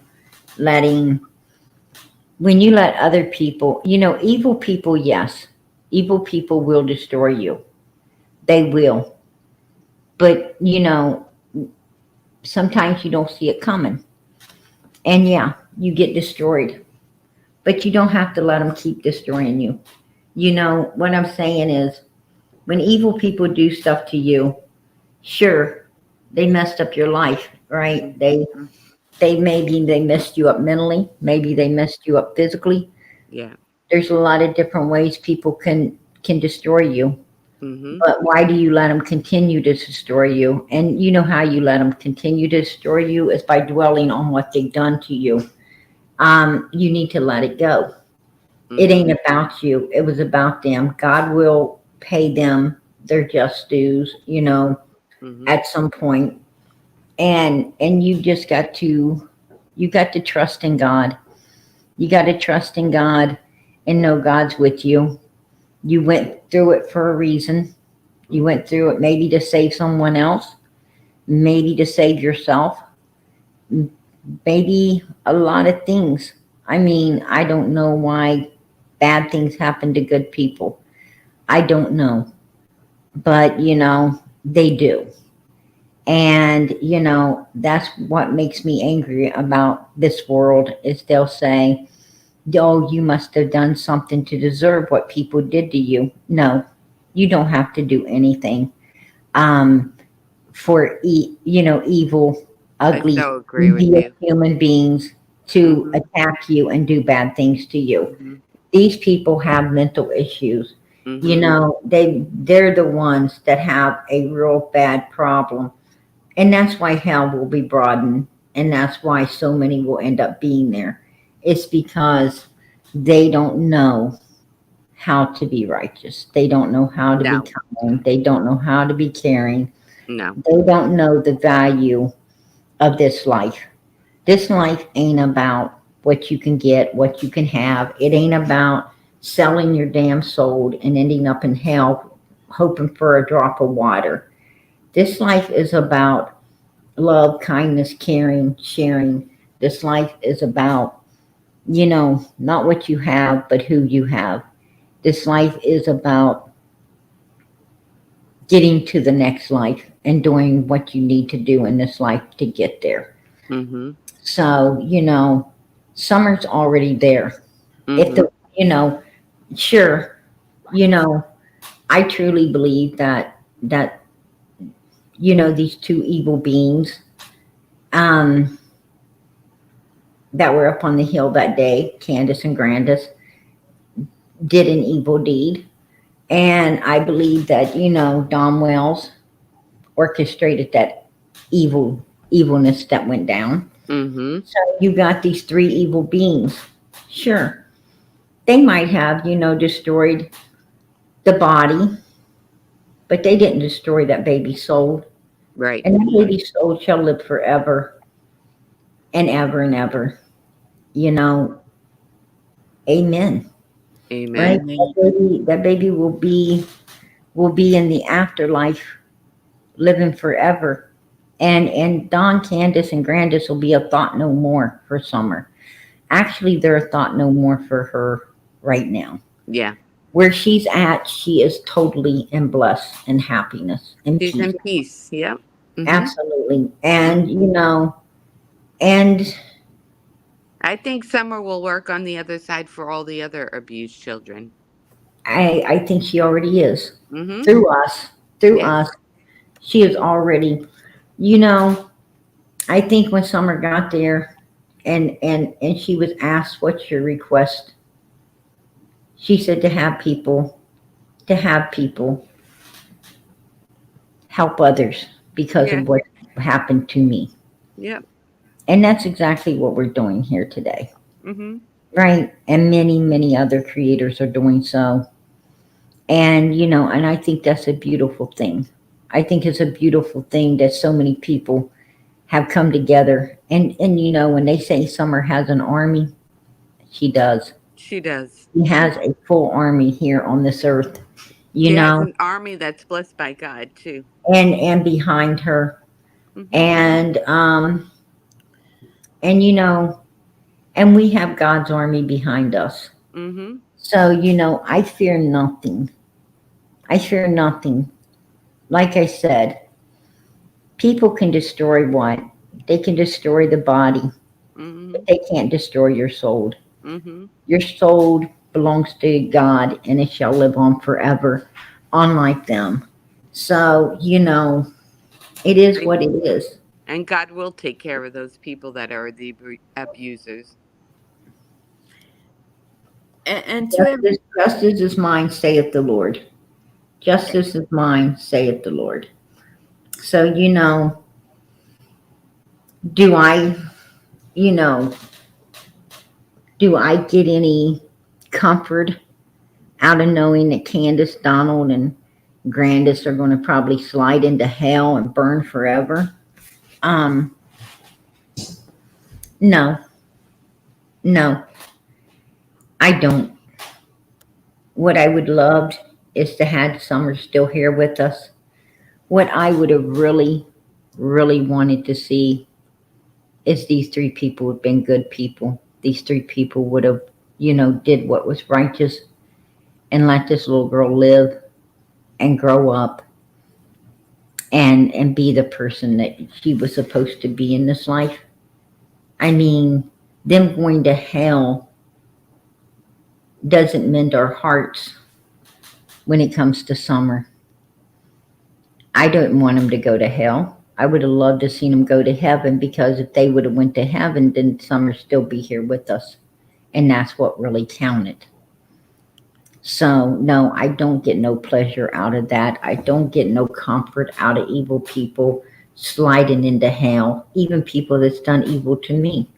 you let other people, evil people, yes. Evil people will destroy you. They will. But, sometimes you don't see it coming. And yeah, you get destroyed. But you don't have to let them keep destroying you. What I'm saying is, when evil people do stuff to you, sure, they messed up your life, right? They messed you up mentally. Maybe they messed you up physically. Yeah. There's a lot of different ways people can destroy you. Mm-hmm. But why do you let them continue to destroy you? And you know how you let them continue to destroy you is by dwelling on what they've done to you. You need to let it go. Mm-hmm. It ain't about you. It was about them. God will pay them their just dues, at some point. And you just got to trust in God. You got to trust in God and know God's with you. You went through it for a reason. You went through it maybe to save someone else, maybe to save yourself, maybe a lot of things. I mean, I don't know why bad things happen to good people. I don't know. But, they do. And, that's what makes me angry about this world is they'll say, oh, you must have done something to deserve what people did to you. No, you don't have to do anything for, evil, ugly, human beings to attack you and do bad things to you. Mm-hmm. These people have mental issues. Mm-hmm. You know, they're the ones that have a real bad problem. And that's why hell will be broadened. And that's why so many will end up being there. It's because they don't know how to be righteous. They don't know how to No. be kind. They don't know how to be caring. No. They don't know the value of this life. This life ain't about what you can get, what you can have. It ain't about selling your damn soul and ending up in hell hoping for a drop of water. This life is about love, kindness, caring, sharing. This life is about, you know, not what you have, but who you have. This life is about getting to the next life and doing what you need to do in this life to get there. Mm-hmm. So, you know, summer's already there. Mm-hmm. If the, you know, sure, you know, I truly believe that, you know, these two evil beings, that were up on the hill that day, Candus and Candace, did an evil deed. And I believe that, you know, Don Wells orchestrated that evilness that went down. Mm-hmm. So you got these three evil beings. Sure. They might have, you know, destroyed the body, but they didn't destroy that baby's soul. Right. And that baby's soul shall live forever and ever and ever. You know, amen. Amen. Right? That baby will be in the afterlife living forever. And Don, Candace, and Candace will be a thought no more for Summer. Actually, they're a thought no more for her right now. Yeah. Where she's at, she is totally in bliss and happiness and She's peace. in peace. Yep. Mm-hmm. Absolutely. And, you know, and I think Summer will work on the other side for all the other abused children. I think she already is. Mm-hmm. Through us. Yes. She is already, you know, I think when Summer got there and she was asked, what's your request? She said to have people help others because Yeah. of what happened to me. Yep. And that's exactly what we're doing here today. Mm-hmm. Right? And many, many other creators are doing so. And, you know, and I think that's a beautiful thing. I think it's a beautiful thing that so many people have come together. And you know, when they say Summer has an army, she does. She does. She has a full army here on this earth, you She know, has an army that's blessed by God too. and behind her. Mm-hmm. And you know, and we have God's army behind us. Mm-hmm. So, you know, I fear nothing. I fear nothing. Like I said, people can destroy what? They can destroy the body, Mm-hmm. but they can't destroy your soul. Mm-hmm. Your soul belongs to God and it shall live on forever, unlike them. So, you know, it is what it is. And God will take care of those people that are the abusers. And to Justice is mine, saith the Lord. Justice is mine, saith the Lord. So, you know, do I get any comfort out of knowing that Candace, Donald, and Grandis are going to probably slide into hell and burn forever? No, I don't. What I would love is to have Summer still here with us. What I would have really, really wanted to see is these three people have been good people. These three people would have, you know, did what was righteous and let this little girl live and grow up and be the person that she was supposed to be in this life. I mean, them going to hell doesn't mend our hearts when it comes to Summer. I don't want them to go to hell. I would have loved to see them go to heaven, because if they would have went to heaven, then Summer still be here with us. And that's what really counted. So, no, I don't get no pleasure out of that. I don't get no comfort out of evil people sliding into hell, even people that's done evil to me.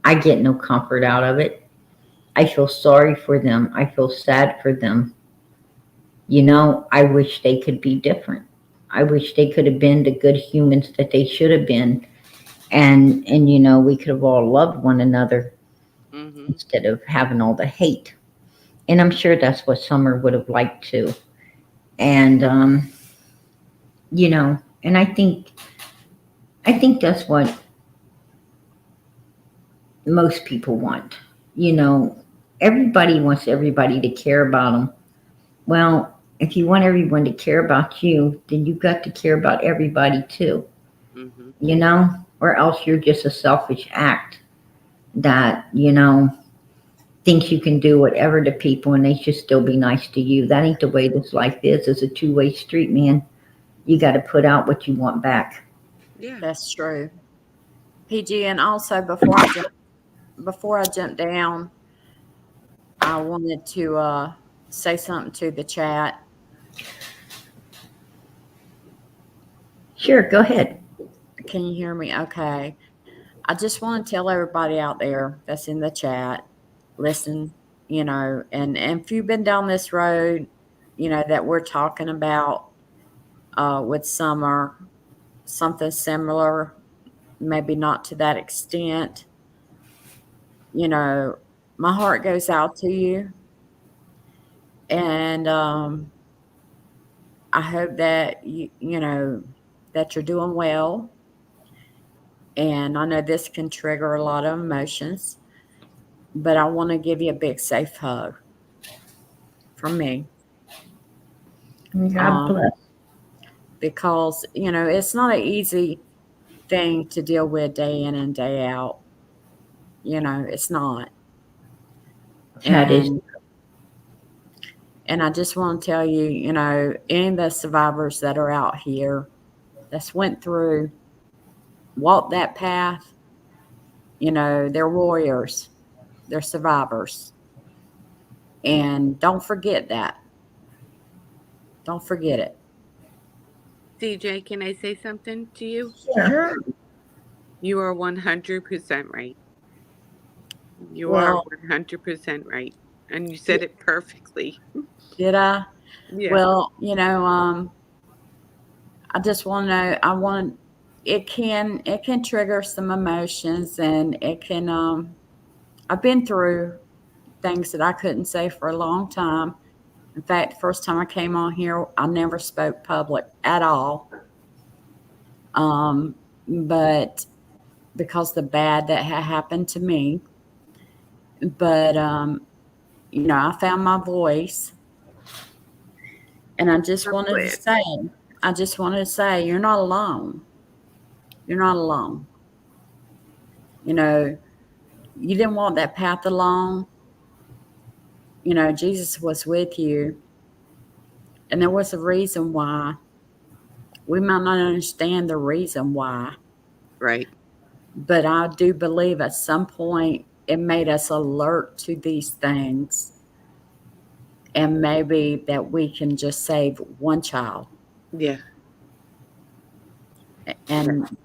I get no comfort out of it. I feel sorry for them. I feel sad for them. I wish they could be different. I wish they could have been the good humans that they should have been. And we could have all loved one another Mm-hmm. instead of having all the hate. And I'm sure that's what Summer would have liked to. And and I think that's what most people want. Everybody wants everybody to care about them. Well, if you want everyone to care about you, then you've got to care about everybody too. Mm-hmm. Or else you're just a selfish act that thinks you can do whatever to people and they should still be nice to you. That ain't the way this life is. It's a two-way street, man. You got to put out what you want back. Yeah. That's true. PG, and also before I jump down, I wanted to say something to the chat. Sure, go ahead. Can you hear me? Okay. I just want to tell everybody out there that's in the chat, listen, and if you've been down this road, that we're talking about with Summer, something similar, maybe not to that extent, my heart goes out to you. And I hope that that you're doing well. And I know this can trigger a lot of emotions, but I want to give you a big safe hug from me. God bless. Because, it's not an easy thing to deal with day in and day out. It's not. That is. And I just want to tell you, any of the survivors that are out here that's went through, walked that path, they're warriors, they're survivors. And don't forget that. Don't forget it. CJ, can I say something to you? Sure. You are 100% right. You Well, are 100% right. And you said it perfectly. Did I? Yeah. Well, I just want to it can trigger some emotions, and it can, I've been through things that I couldn't say for a long time. In fact, the first time I came on here, I never spoke public at all. But because the bad that had happened to me, but, I found my voice, and I just wanted to say, you're not alone. You're not alone. You didn't walk that path alone. Jesus was with you. And there was a reason why. We might not understand the reason why. Right. But I do believe at some point it made us alert to these things. And maybe that we can just save one child. Yeah. And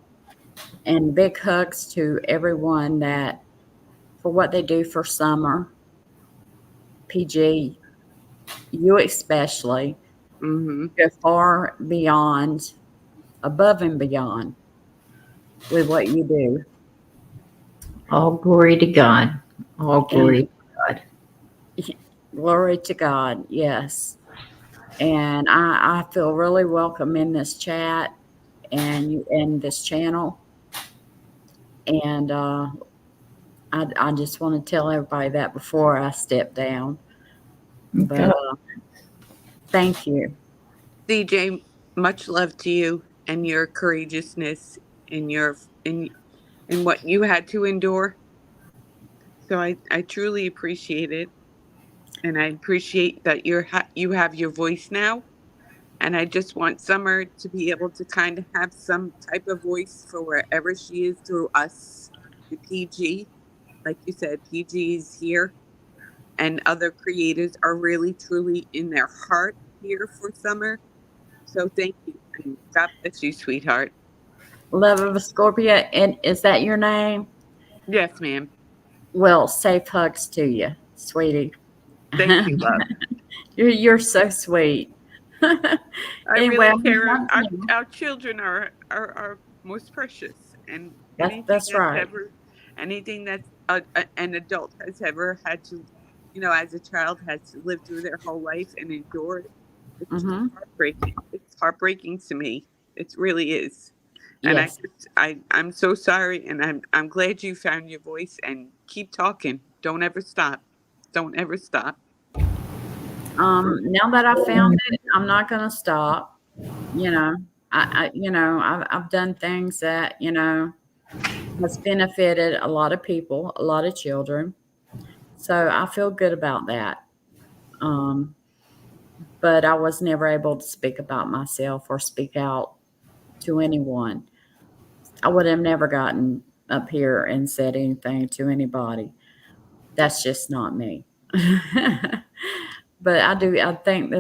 big hugs to everyone for what they do for Summer. PG, you especially, go far beyond, above and beyond with what you do. All glory to God. All glory to God. Glory to God, yes. And I feel really welcome in this chat and this channel. And I just want to tell everybody that before I step down. But thank you. CJ, much love to you and your courageousness in what you had to endure. So I truly appreciate it. And I appreciate that you have your voice now. And I just want Summer to be able to kind of have some type of voice for wherever she is through us, the PG. Like you said, PG is here. and other creators are really truly in their heart here for Summer. So thank you. And God bless you, sweetheart. Love of a Scorpio. And is that your name? Yes, ma'am. Well, safe hugs to you, sweetie. Thank you, love. You're so sweet. I Anyway, really care. Our children are our most precious, and that's right. anything that an adult has ever had to, as a child has to live through their whole life and endure it. It's just Mm-hmm. heartbreaking. It's heartbreaking to me. It really is. And Yes. I'm so sorry, and I'm glad you found your voice, and keep talking. Don't ever stop. Don't ever stop. Now that I found it, I'm not going to stop. I've done things that, has benefited a lot of people, a lot of children. So I feel good about that. But I was never able to speak about myself or speak out to anyone. I would have never gotten up here and said anything to anybody. That's just not me. But I think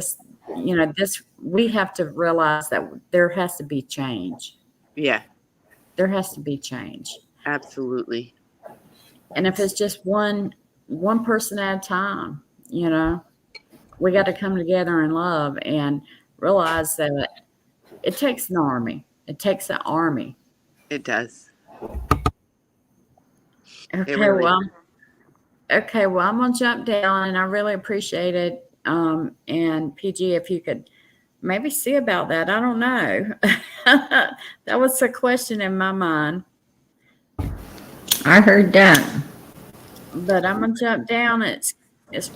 we have to realize that there has to be change. Yeah, There has to be change. absolutely. And if it's just one person at a time, we got to come together in love and realize that it takes an army. It takes an army. It does. Okay, really well, I'm gonna jump down, and I really appreciate it. And PG, if you could maybe see about that, I don't know. That was a question in my mind. I heard that. But I'm gonna jump down. It's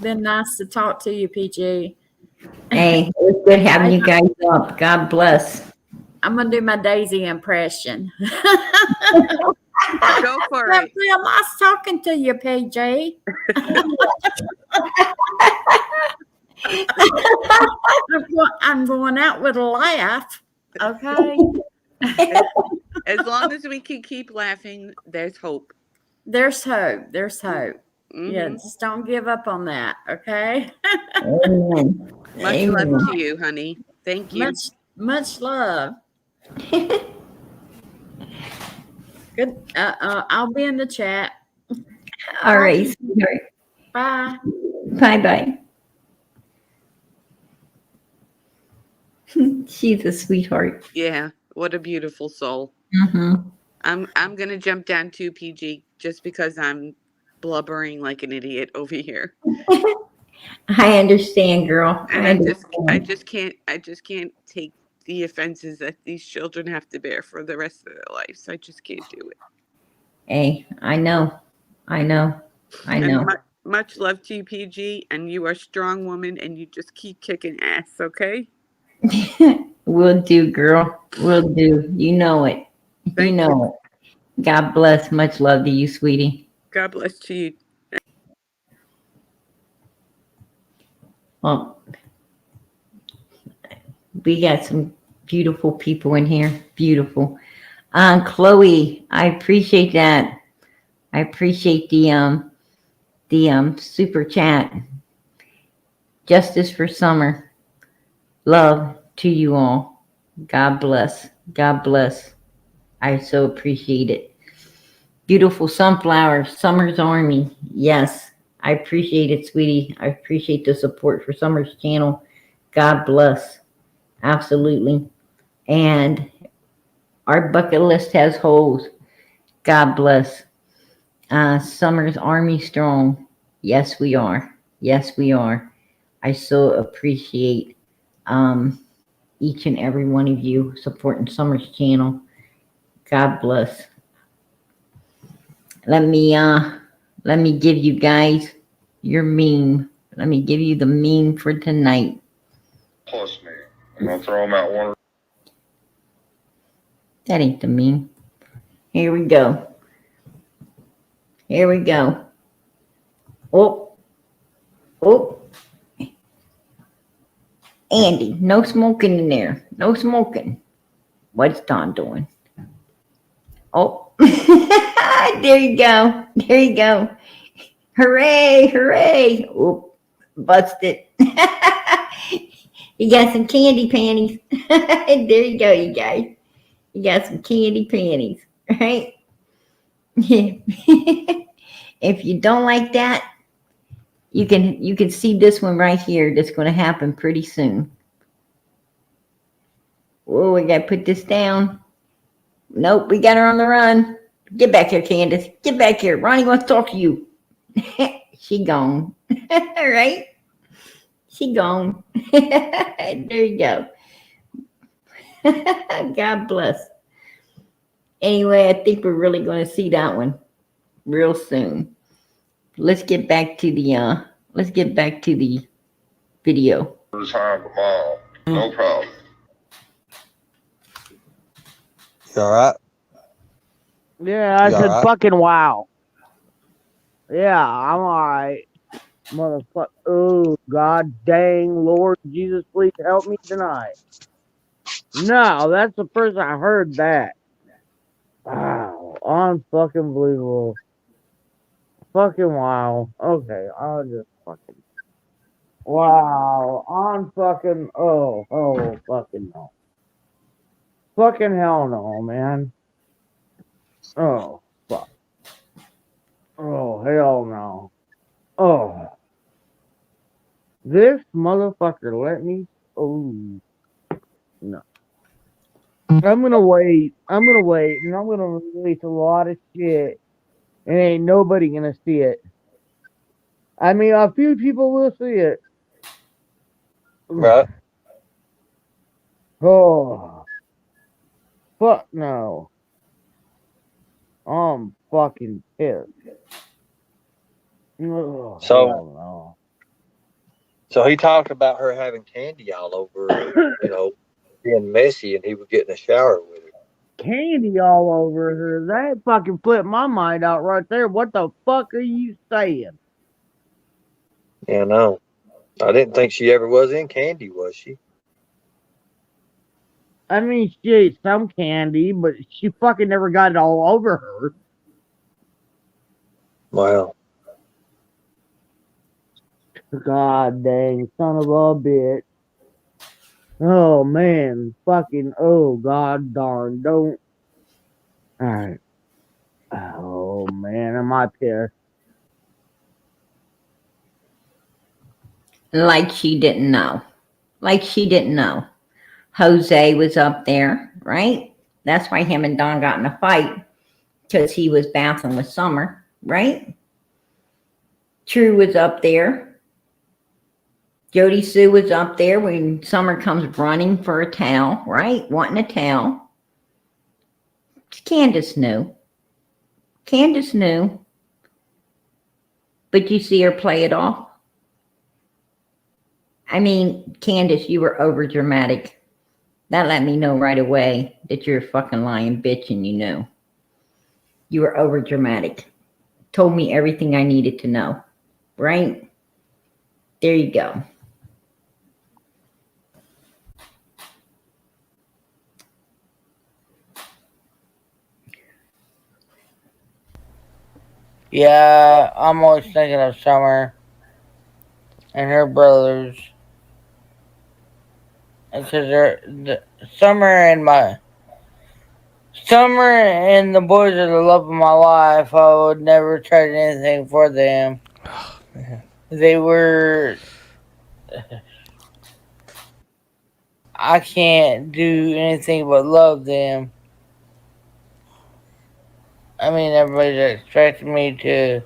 been nice to talk to you, PG. Hey, it was good having you guys up. God bless. I'm gonna do my Daisy impression. Go for it. It's real nice talking to you, PG. I'm going out with a laugh. Okay. As long as we can keep laughing, there's hope. There's hope. There's hope. Mm-hmm. Yeah, just don't give up on that. Okay. Amen. Much Amen. love to you, honey. Thank you. Much love. Good. I'll be in the chat. All right, sweetheart. Bye. Bye. She's a sweetheart. Yeah, what a beautiful soul. Mm-hmm. I'm gonna jump down to PG just because I'm blubbering like an idiot over here. I understand, girl. And I just can't take the offenses that these children have to bear for the rest of their lives. I just can't do it. Hey, I know. And much love to you, PG, and you are a strong woman, and you just keep kicking ass, okay? Will do, girl. Will do. You know it. Thank you. It. God bless. Much love to you, sweetie. God bless to you. Well, we got some beautiful people in here. Beautiful. Chloe, I appreciate that. I appreciate the super chat. Justice for Summer. Love to you all. God bless. God bless. I so appreciate it. Beautiful sunflowers. Summer's Army. Yes. I appreciate it, sweetie. I appreciate the support for Summer's channel. God bless. Absolutely. And our bucket list has holes. God bless. Summer's Army strong. Yes, we are. Yes, we are. I so appreciate each and every one of you supporting Summer's channel. God bless. Let me give you guys your meme. Let me give you the meme for tonight. Plus me. I'm gonna throw them out one. That ain't the meme. Here we go. Here we go. Oh. Andy, no smoking in there. No smoking. What's Don doing? Oh. There you go. There you go. Hooray, hooray. Oop, busted. You got some candy panties. There you go, you guys. You got some candy panties, right? If you don't like that, you can see this one right here that's going to happen pretty soon. Whoa, we got to put this down. Nope, we got her on the run. Get back here, Candace. Get back here. Ronnie wants to talk to you. She gone. Right? She gone. There you go. God bless. Anyway, I think we're really going to see that one real soon. Let's get back to the video. The time tomorrow. No problem. You alright? Yeah, I You said alright? fucking wow. Yeah, I'm alright. Motherfucker. Oh, God dang, Lord Jesus, please help me tonight. No, that's the first I heard that. Wow, unfucking believable. Fucking wow. Okay, I'll just fucking. Wow, unfucking. Oh, fucking no. Fucking hell no, man. Oh, fuck. Oh, hell no. Oh. This motherfucker let me. Oh, no. I'm gonna wait. And I'm gonna release a lot of shit. And ain't nobody gonna see it. I mean, a few people will see it. Right. Oh. Fuck no. I'm fucking pissed. Oh, So- hell no. So he talked about her having candy all over, being messy, and he would get in the shower with her. Candy all over her. That fucking flipped my mind out right there. What the fuck are you saying? Yeah, no. I didn't think she ever was in candy, was she? I mean, she ate some candy, but she fucking never got it all over her. Wow. God dang, son of a bitch. Oh, man. Fucking, oh, God darn. Don't. Alright. Oh, man, am I pissed? Like she didn't know. Like she didn't know. Jose was up there, right? That's why him and Don got in a fight, because he was bathing with Summer, right? True was up there. Jody Sue was up there when Summer comes running for a towel, right? Wanting a towel. Candace knew. Candace knew. But you see her play it off? I mean, Candace, you were over dramatic. That let me know right away that you're a fucking lying bitch, and you knew. You were over dramatic. Told me everything I needed to know, right? There you go. Yeah, I'm always thinking of Summer and her brothers. Because Summer and the boys are the love of my life. I would never trade anything for them. Oh, man. They were. I can't do anything but love them. I mean, everybody's expecting me to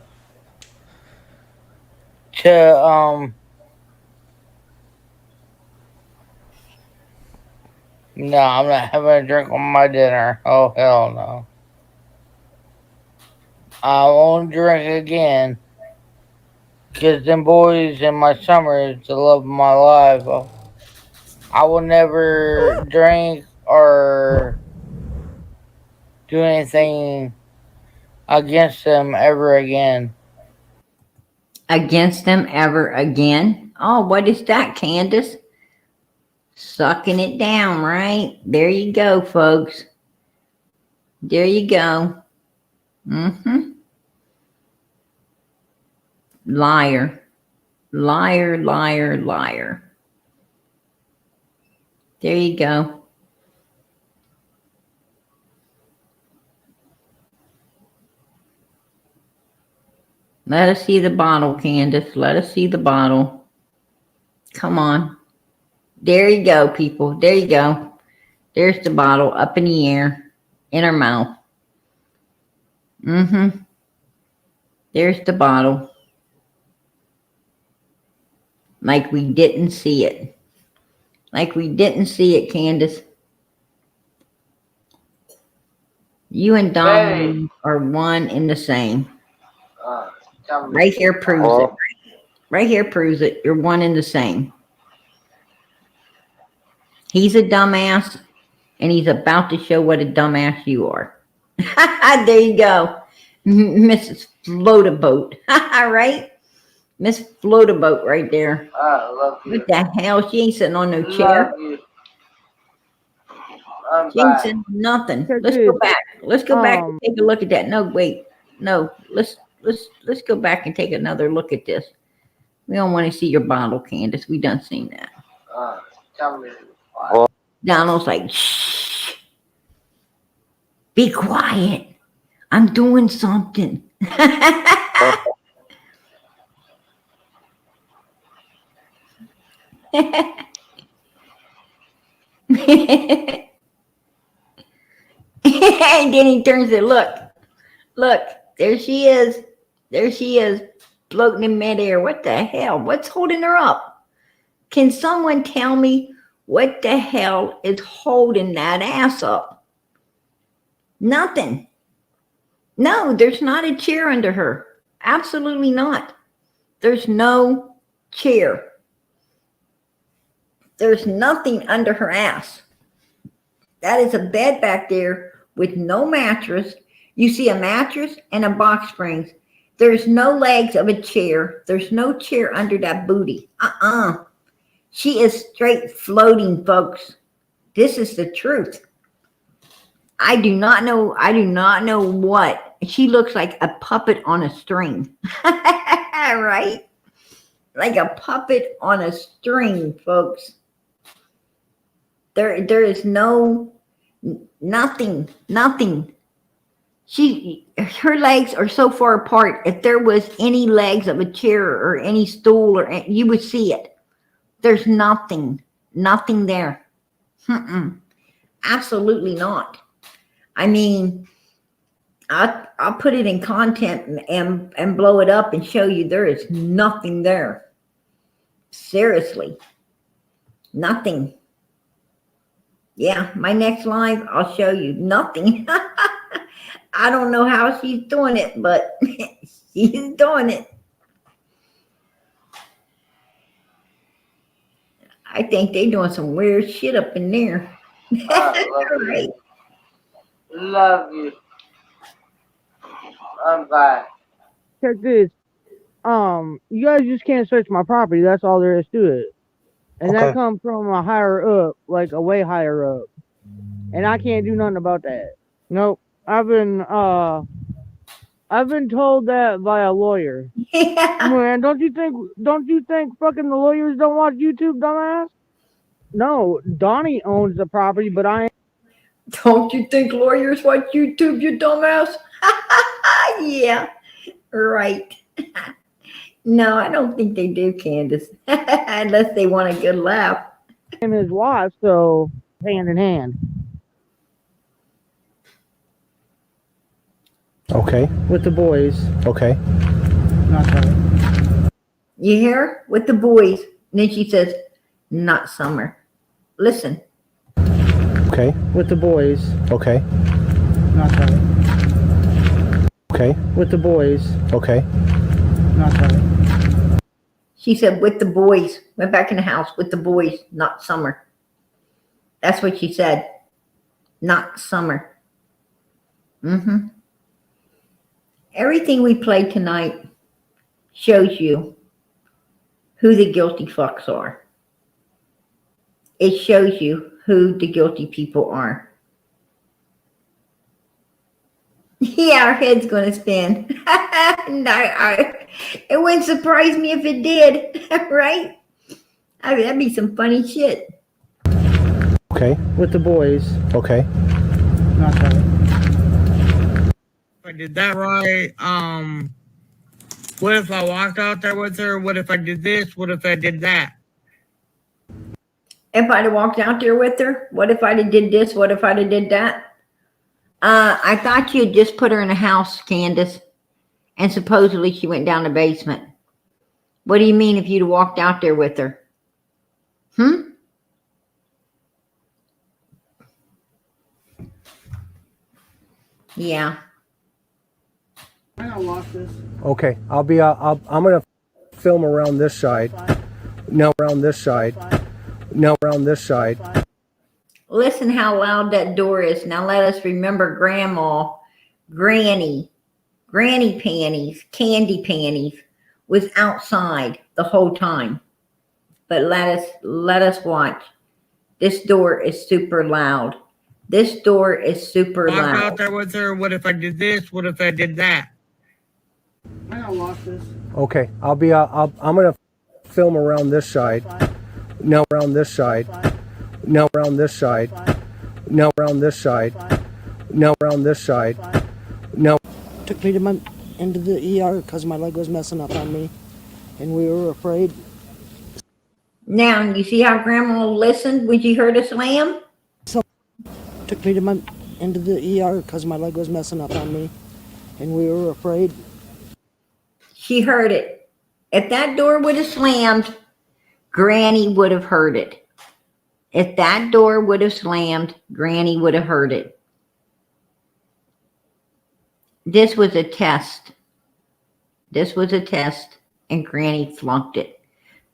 no, I'm not having a drink on my dinner. Oh, hell no. I won't drink again. Because them boys in my summer is the love of my life. I will never drink or do anything against them ever again. Against them ever again? Oh, what is that, Candace? Sucking it down, right? There you go, folks. There you go. Mm-hmm. Liar. Liar, liar, liar. There you go. Let us see the bottle, Candace. Let us see the bottle. Come on. There you go, people. There you go. There's the bottle up in the air, in her mouth. Mm-hmm. There's the bottle. Like we didn't see it. Like we didn't see it, Candace. You and Dom are one and the same. Right here proves it. Right here proves it. You're one and the same. He's a dumbass, and he's about to show what a dumbass you are. There you go. Mrs. Float-a-Boat. Right? Miss Float-a-Boat right there. I love you. What the hell? She ain't sitting on no chair. She ain't sitting on nothing. Let's go back. Let's go back and take a look at that. No, wait. No. Let's go back and take another look at this. We don't want to see your bottle, Candace. We done seen that. Tell me. Donald's like, shh. Be quiet. I'm doing something. And then he turns it. Look, there she is. There she is, floating in midair. What the hell? What's holding her up? Can someone tell me what the hell is holding that ass up? Nothing. No, there's not a chair under her. Absolutely not. There's no chair. There's nothing under her ass. That is a bed back there with no mattress. You see a mattress and a box springs. There's no legs of a chair. There's no chair under that booty. She is straight floating, folks. This is the truth. I do not know what. She looks like a puppet on a string. Right? Like a puppet on a string, folks. There is nothing. Her legs are so far apart. If there was any legs of a chair or any stool, you would see it. There's nothing there. Absolutely not. I mean, I'll put it in content and blow it up and show you there is nothing there. Seriously, nothing. Yeah, my next live, I'll show you nothing. I don't know how she's doing it, but she's doing it. I think they're doing some weird shit up in there. Right. Love you. I'm back. Check this. You guys just can't search my property. That's all there is to it. And that comes from a higher up, like a way higher up. And I can't do nothing about that. Nope. I've been told that by a lawyer. Yeah. Man, don't you think fucking the lawyers don't watch YouTube, dumbass? No, Donnie owns the property, but I ain't. Don't you think lawyers watch YouTube, you dumbass? Yeah, right. No, I don't think they do, Candace. Unless they want a good laugh. And his wife, so hand in hand. Okay. With the boys. Okay. Not summer. You hear? With the boys. And then she says, not summer. Listen. Okay. With the boys. Okay. Not summer. Okay. With the boys. Okay. Not summer. She said, with the boys. Went back in the house with the boys, not summer. That's what she said. Not summer. Everything we played tonight shows you who the guilty fucks are. It shows you who the guilty people are. Yeah, our head's going to spin. It wouldn't surprise me if it did, right? I mean, that'd be some funny shit. Okay. With the boys. Okay. Not that. If I did that right, what if I walked out there with her? What if I did this? What if I did that? If I'd have walked out there with her, what if I'd have did this? What if I'd have did that? I thought you'd just put her in a house, Candace, and supposedly she went down the basement. What do you mean if you'd have walked out there with her? Yeah. I don't lock this. Okay. I'm gonna film around this side. No, around this side. No, around this side. Listen how loud that door is. Now let us remember Grandma, Granny panties, candy panties was outside the whole time. But let us watch. This door is super loud. This door is super Walk loud. out there with her. What if I did this? What if I did that? I don't lock this. Okay. I'm gonna film around this side. No, around this side. No, around this side. No, around this side. No, around this side. No. Took me to into the ER because my leg was messing up on me, and we were afraid. Now, you see how Grandma listened when she heard a slam? Took me to into the ER because my leg was messing up on me, and we were afraid. She heard it. If that door would have slammed, Granny would have heard it. If that door would have slammed, Granny would have heard it. This was a test. This was a test, and Granny flunked it.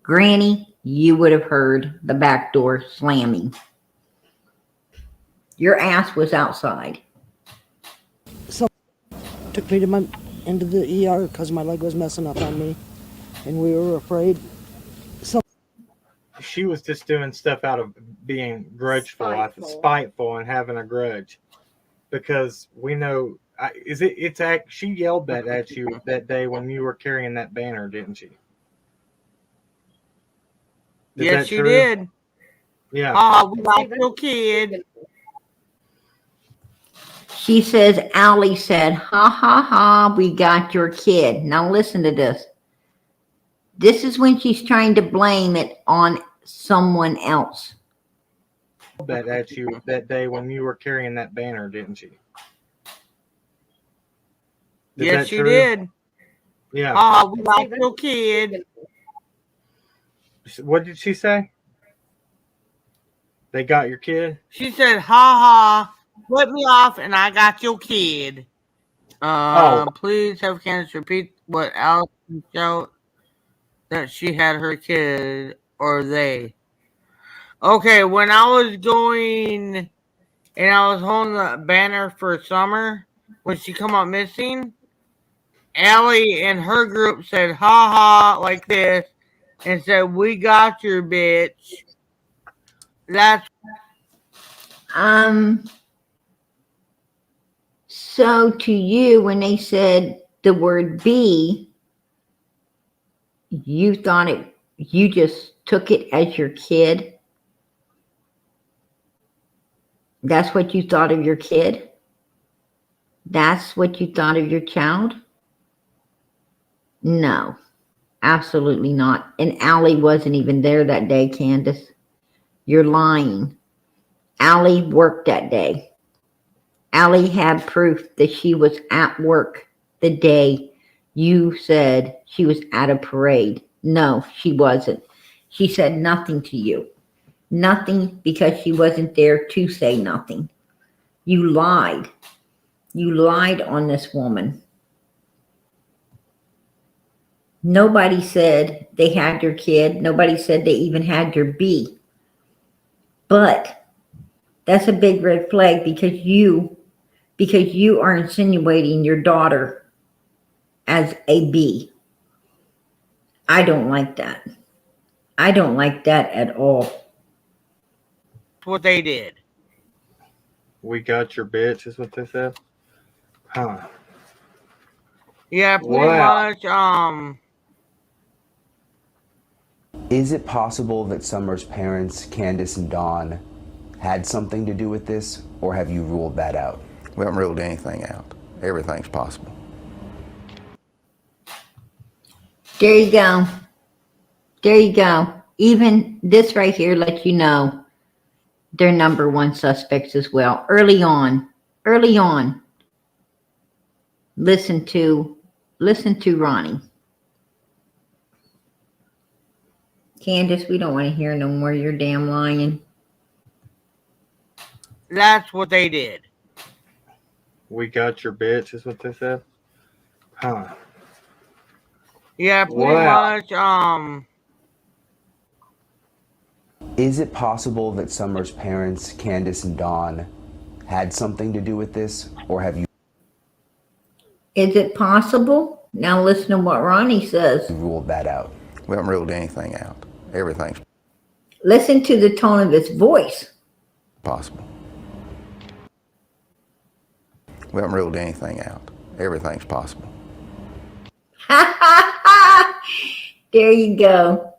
Granny, you would have heard the back door slamming. Your ass was outside. So took me to into the ER because my leg was messing up on me, and we were afraid. So she was just doing stuff out of being grudgeful, spiteful, and having a grudge, because we know. She yelled that at you that day when you were carrying that banner, didn't she? Yes, she did. Yeah. Oh, we like your kid. She says, Allie said, ha, ha, ha, we got your kid. Now listen to this. This is when she's trying to blame it on someone else. That at you that day when you were carrying that banner, didn't she? Yes, she did. Yeah. Oh, we like your kid. What did she say? They got your kid? She said, ha ha, let me off and I got your kid. Please have Candace repeat what Allison showed that she had her kid or they. Okay, when I was going and I was holding the banner for Summer, when she come up missing, Allie and her group said, ha ha, like this, and said, we got your bitch. That's so to you, when they said the word be, you just took it as your kid. That's what you thought of your kid? That's what you thought of your child? No, absolutely not. And Allie wasn't even there that day, Candace. You're lying. Allie worked that day. Allie had proof that she was at work the day you said she was at a parade. No, she wasn't. She said nothing to you. Nothing, because she wasn't there to say nothing. You lied. You lied on this woman. Nobody said they had your kid. Nobody said they even had your bee. But that's a big red flag, because you are insinuating your daughter as a bee. I don't like that. I don't like that at all. what they did. We got your bitch, is what they said. Huh. Yeah, pretty Wow. much. Is it possible that Summer's parents, Candace and Dawn, had something to do with this, or have you ruled that out? We haven't ruled anything out. Everything's possible. There you go. There you go. Even this right here lets you know they're number one suspects as well. Early on. Listen to Ronnie. Candace, we don't want to hear no more. You're damn lying. That's what they did. We got your bitch, is what they said. Huh. Yeah, pretty Wow. much. Is it possible that Summer's parents, Candace and Dawn, had something to do with this, or have you Is it possible? Now listen to what Ronnie says. ruled that out? We haven't ruled anything out. Everything's Listen to the tone of his voice. possible. We haven't ruled anything out. Everything's possible. There you go.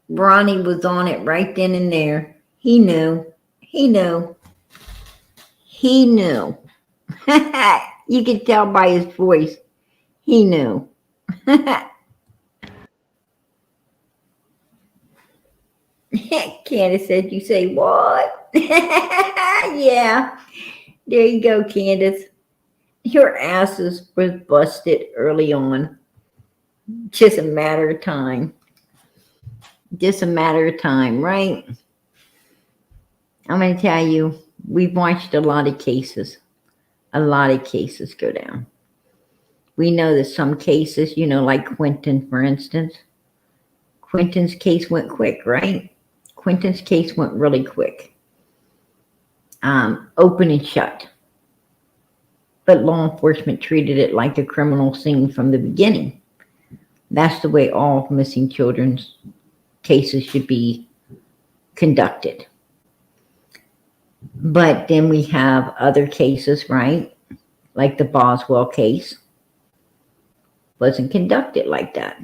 Ronnie was on it right then and there. He knew. You could tell by his voice. He knew. Candace said, you say what? Yeah. There you go, Candace. Your asses was busted early on. Just a matter of time. Right? I'm going to tell you, we've watched a lot of cases go down. We know that some cases, like Quentin, for instance, Quentin's case went quick, right? Quentin's case went really quick. Open and shut. But law enforcement treated it like a criminal scene from the beginning. That's the way all missing children's cases should be conducted. But then we have other cases, right? Like the Boswell case. Wasn't conducted like that.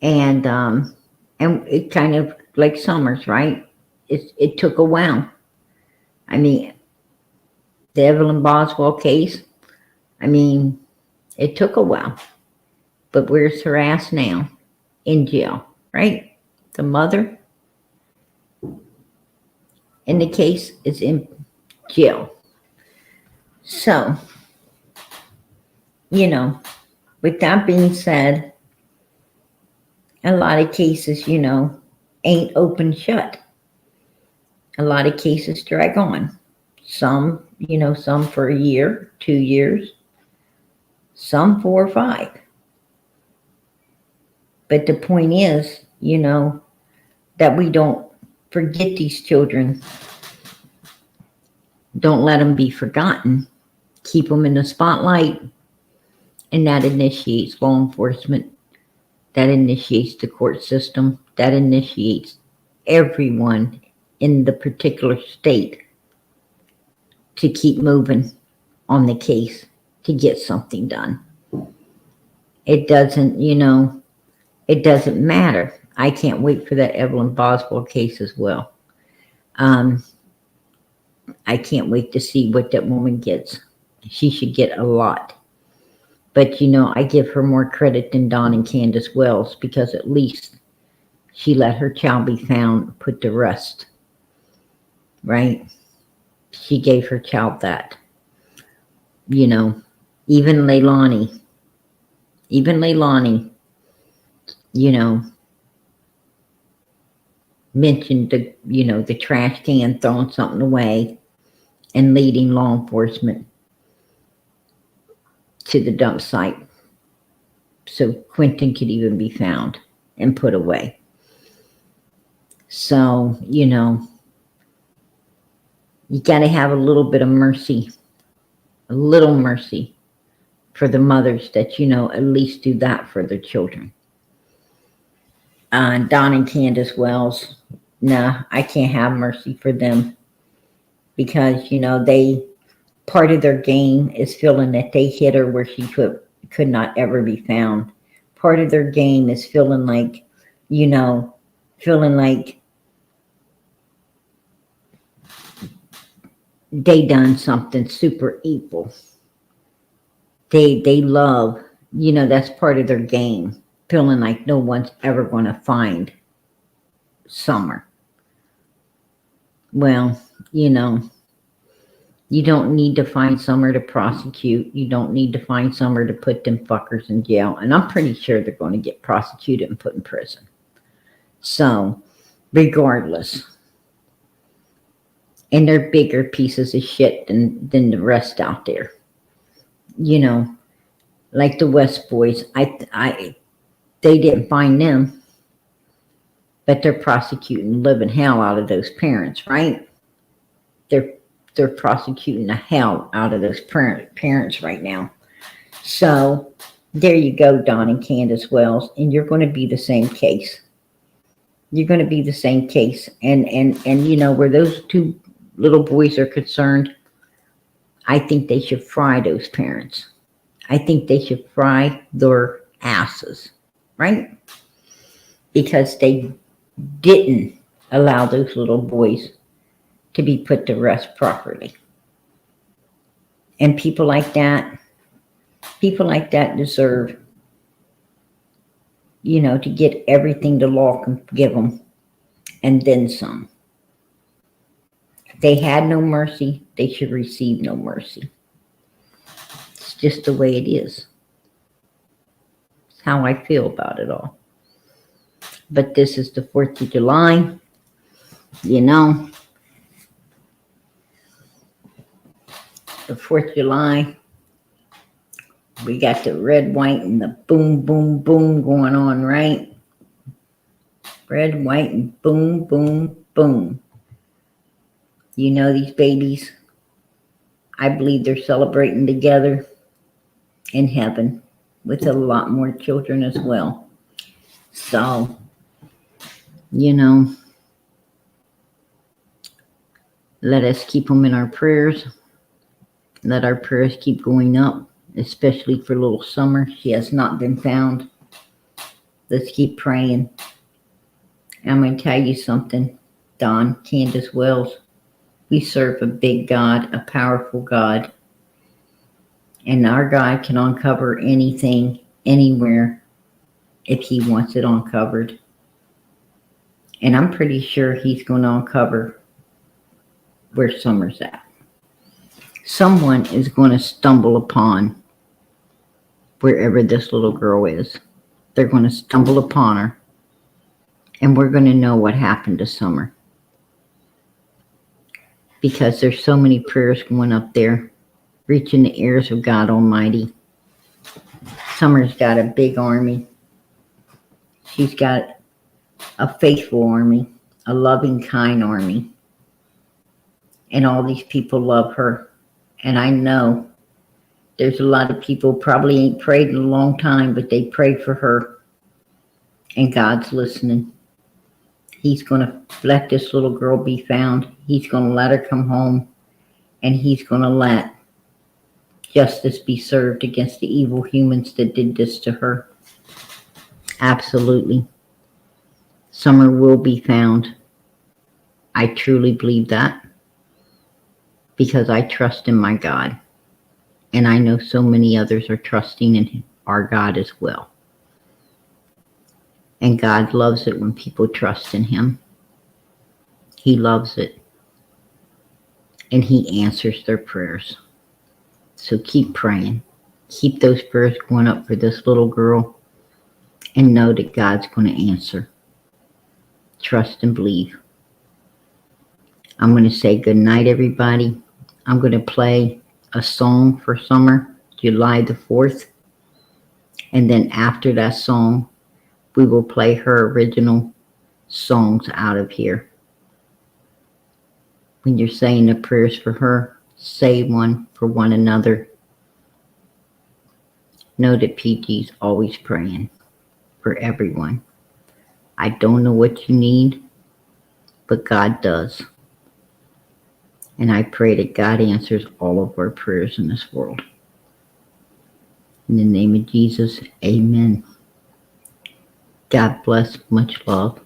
And it kind of like Summers, right? It took a while. I mean, the Evelyn Boswell case, it took a while. But where's her ass now? In jail, right? The mother in the case is in jail. So, with that being said, a lot of cases, ain't open shut. A lot of cases drag on. Some for a year, 2 years, some 4 or 5. But the point is, that we don't forget these children. Don't let them be forgotten. Keep them in the spotlight. And that initiates law enforcement. That initiates the court system. That initiates everyone in the particular state to keep moving on the case to get something done. It doesn't, it doesn't matter. I can't wait for that Evelyn Boswell case as well. I can't wait to see what that woman gets. She should get a lot. But, I give her more credit than Dawn and Candace Wells because at least she let her child be found, put to rest. Right? She gave her child that. Even Leilani, mentioned the trash can throwing something away and leading law enforcement to the dump site so Quentin could even be found and put away. So, you got to have a little bit of mercy, a little mercy for the mothers that, at least do that for their children. Dawn and Candace Wells, nah, I can't have mercy for them because, part of their game is feeling that they hit her where she could could not ever be found. Part of their game is feeling like, they done something super evil. They love, that's part of their game, feeling like no one's ever going to find Summer. Well, you don't need to find Summer to prosecute. You don't need to find Summer to put them fuckers in jail. And I'm pretty sure they're going to get prosecuted and put in prison. So, regardless. And they're bigger pieces of shit than the rest out there. Like the West Boys. They didn't find them. But they're prosecuting the living hell out of those parents, right? They're prosecuting the hell out of those parents right now. So there you go, Don and Candace Wells, and you're going to be the same case. You're going to be the same case, and where those two little boys are concerned, I think they should fry those parents. I think they should fry their asses, right? Because they didn't allow those little boys to be put to rest properly. And people like that deserve, to get everything the law can give them and then some. If they had no mercy, they should receive no mercy. It's just the way it is. It's how I feel about it all. But this is the 4th of July, The 4th of July, we got the red, white, and the boom, boom, boom going on, right? Red, white, and boom, boom, boom. These babies, I believe they're celebrating together in heaven with a lot more children as well. So, let us keep them in our prayers. Let our prayers keep going up, especially for little Summer. She has not been found. Let's keep praying. I'm going to tell you something, Don, Candace Wells. We serve a big God, a powerful God. And our God can uncover anything, anywhere, if he wants it uncovered. And I'm pretty sure he's going to uncover where Summer's at. Someone is going to stumble upon wherever this little girl is. They're going to stumble upon her. And we're going to know what happened to Summer. Because there's so many prayers going up there, reaching the ears of God Almighty. Summer's got a big army. She's got a faithful army, a loving, kind army. And all these people love her. And I know there's a lot of people probably ain't prayed in a long time, but they prayed for her. And God's listening. He's going to let this little girl be found. He's going to let her come home. And he's going to let justice be served against the evil humans that did this to her. Absolutely. Summer will be found. I truly believe that. Because I trust in my God. And I know so many others are trusting in our God as well. And God loves it when people trust in him. He loves it. And he answers their prayers. So keep praying. Keep those prayers going up for this little girl. And know that God's going to answer. Trust and believe. I'm going to say good night, everybody. I'm going to play a song for Summer, July the 4th. And then after that song, we will play her original songs out of here. When you're saying the prayers for her, say one for one another. Know that PG's always praying for everyone. I don't know what you need, but God does. And I pray that God answers all of our prayers in this world. In the name of Jesus, amen. God bless. Much love.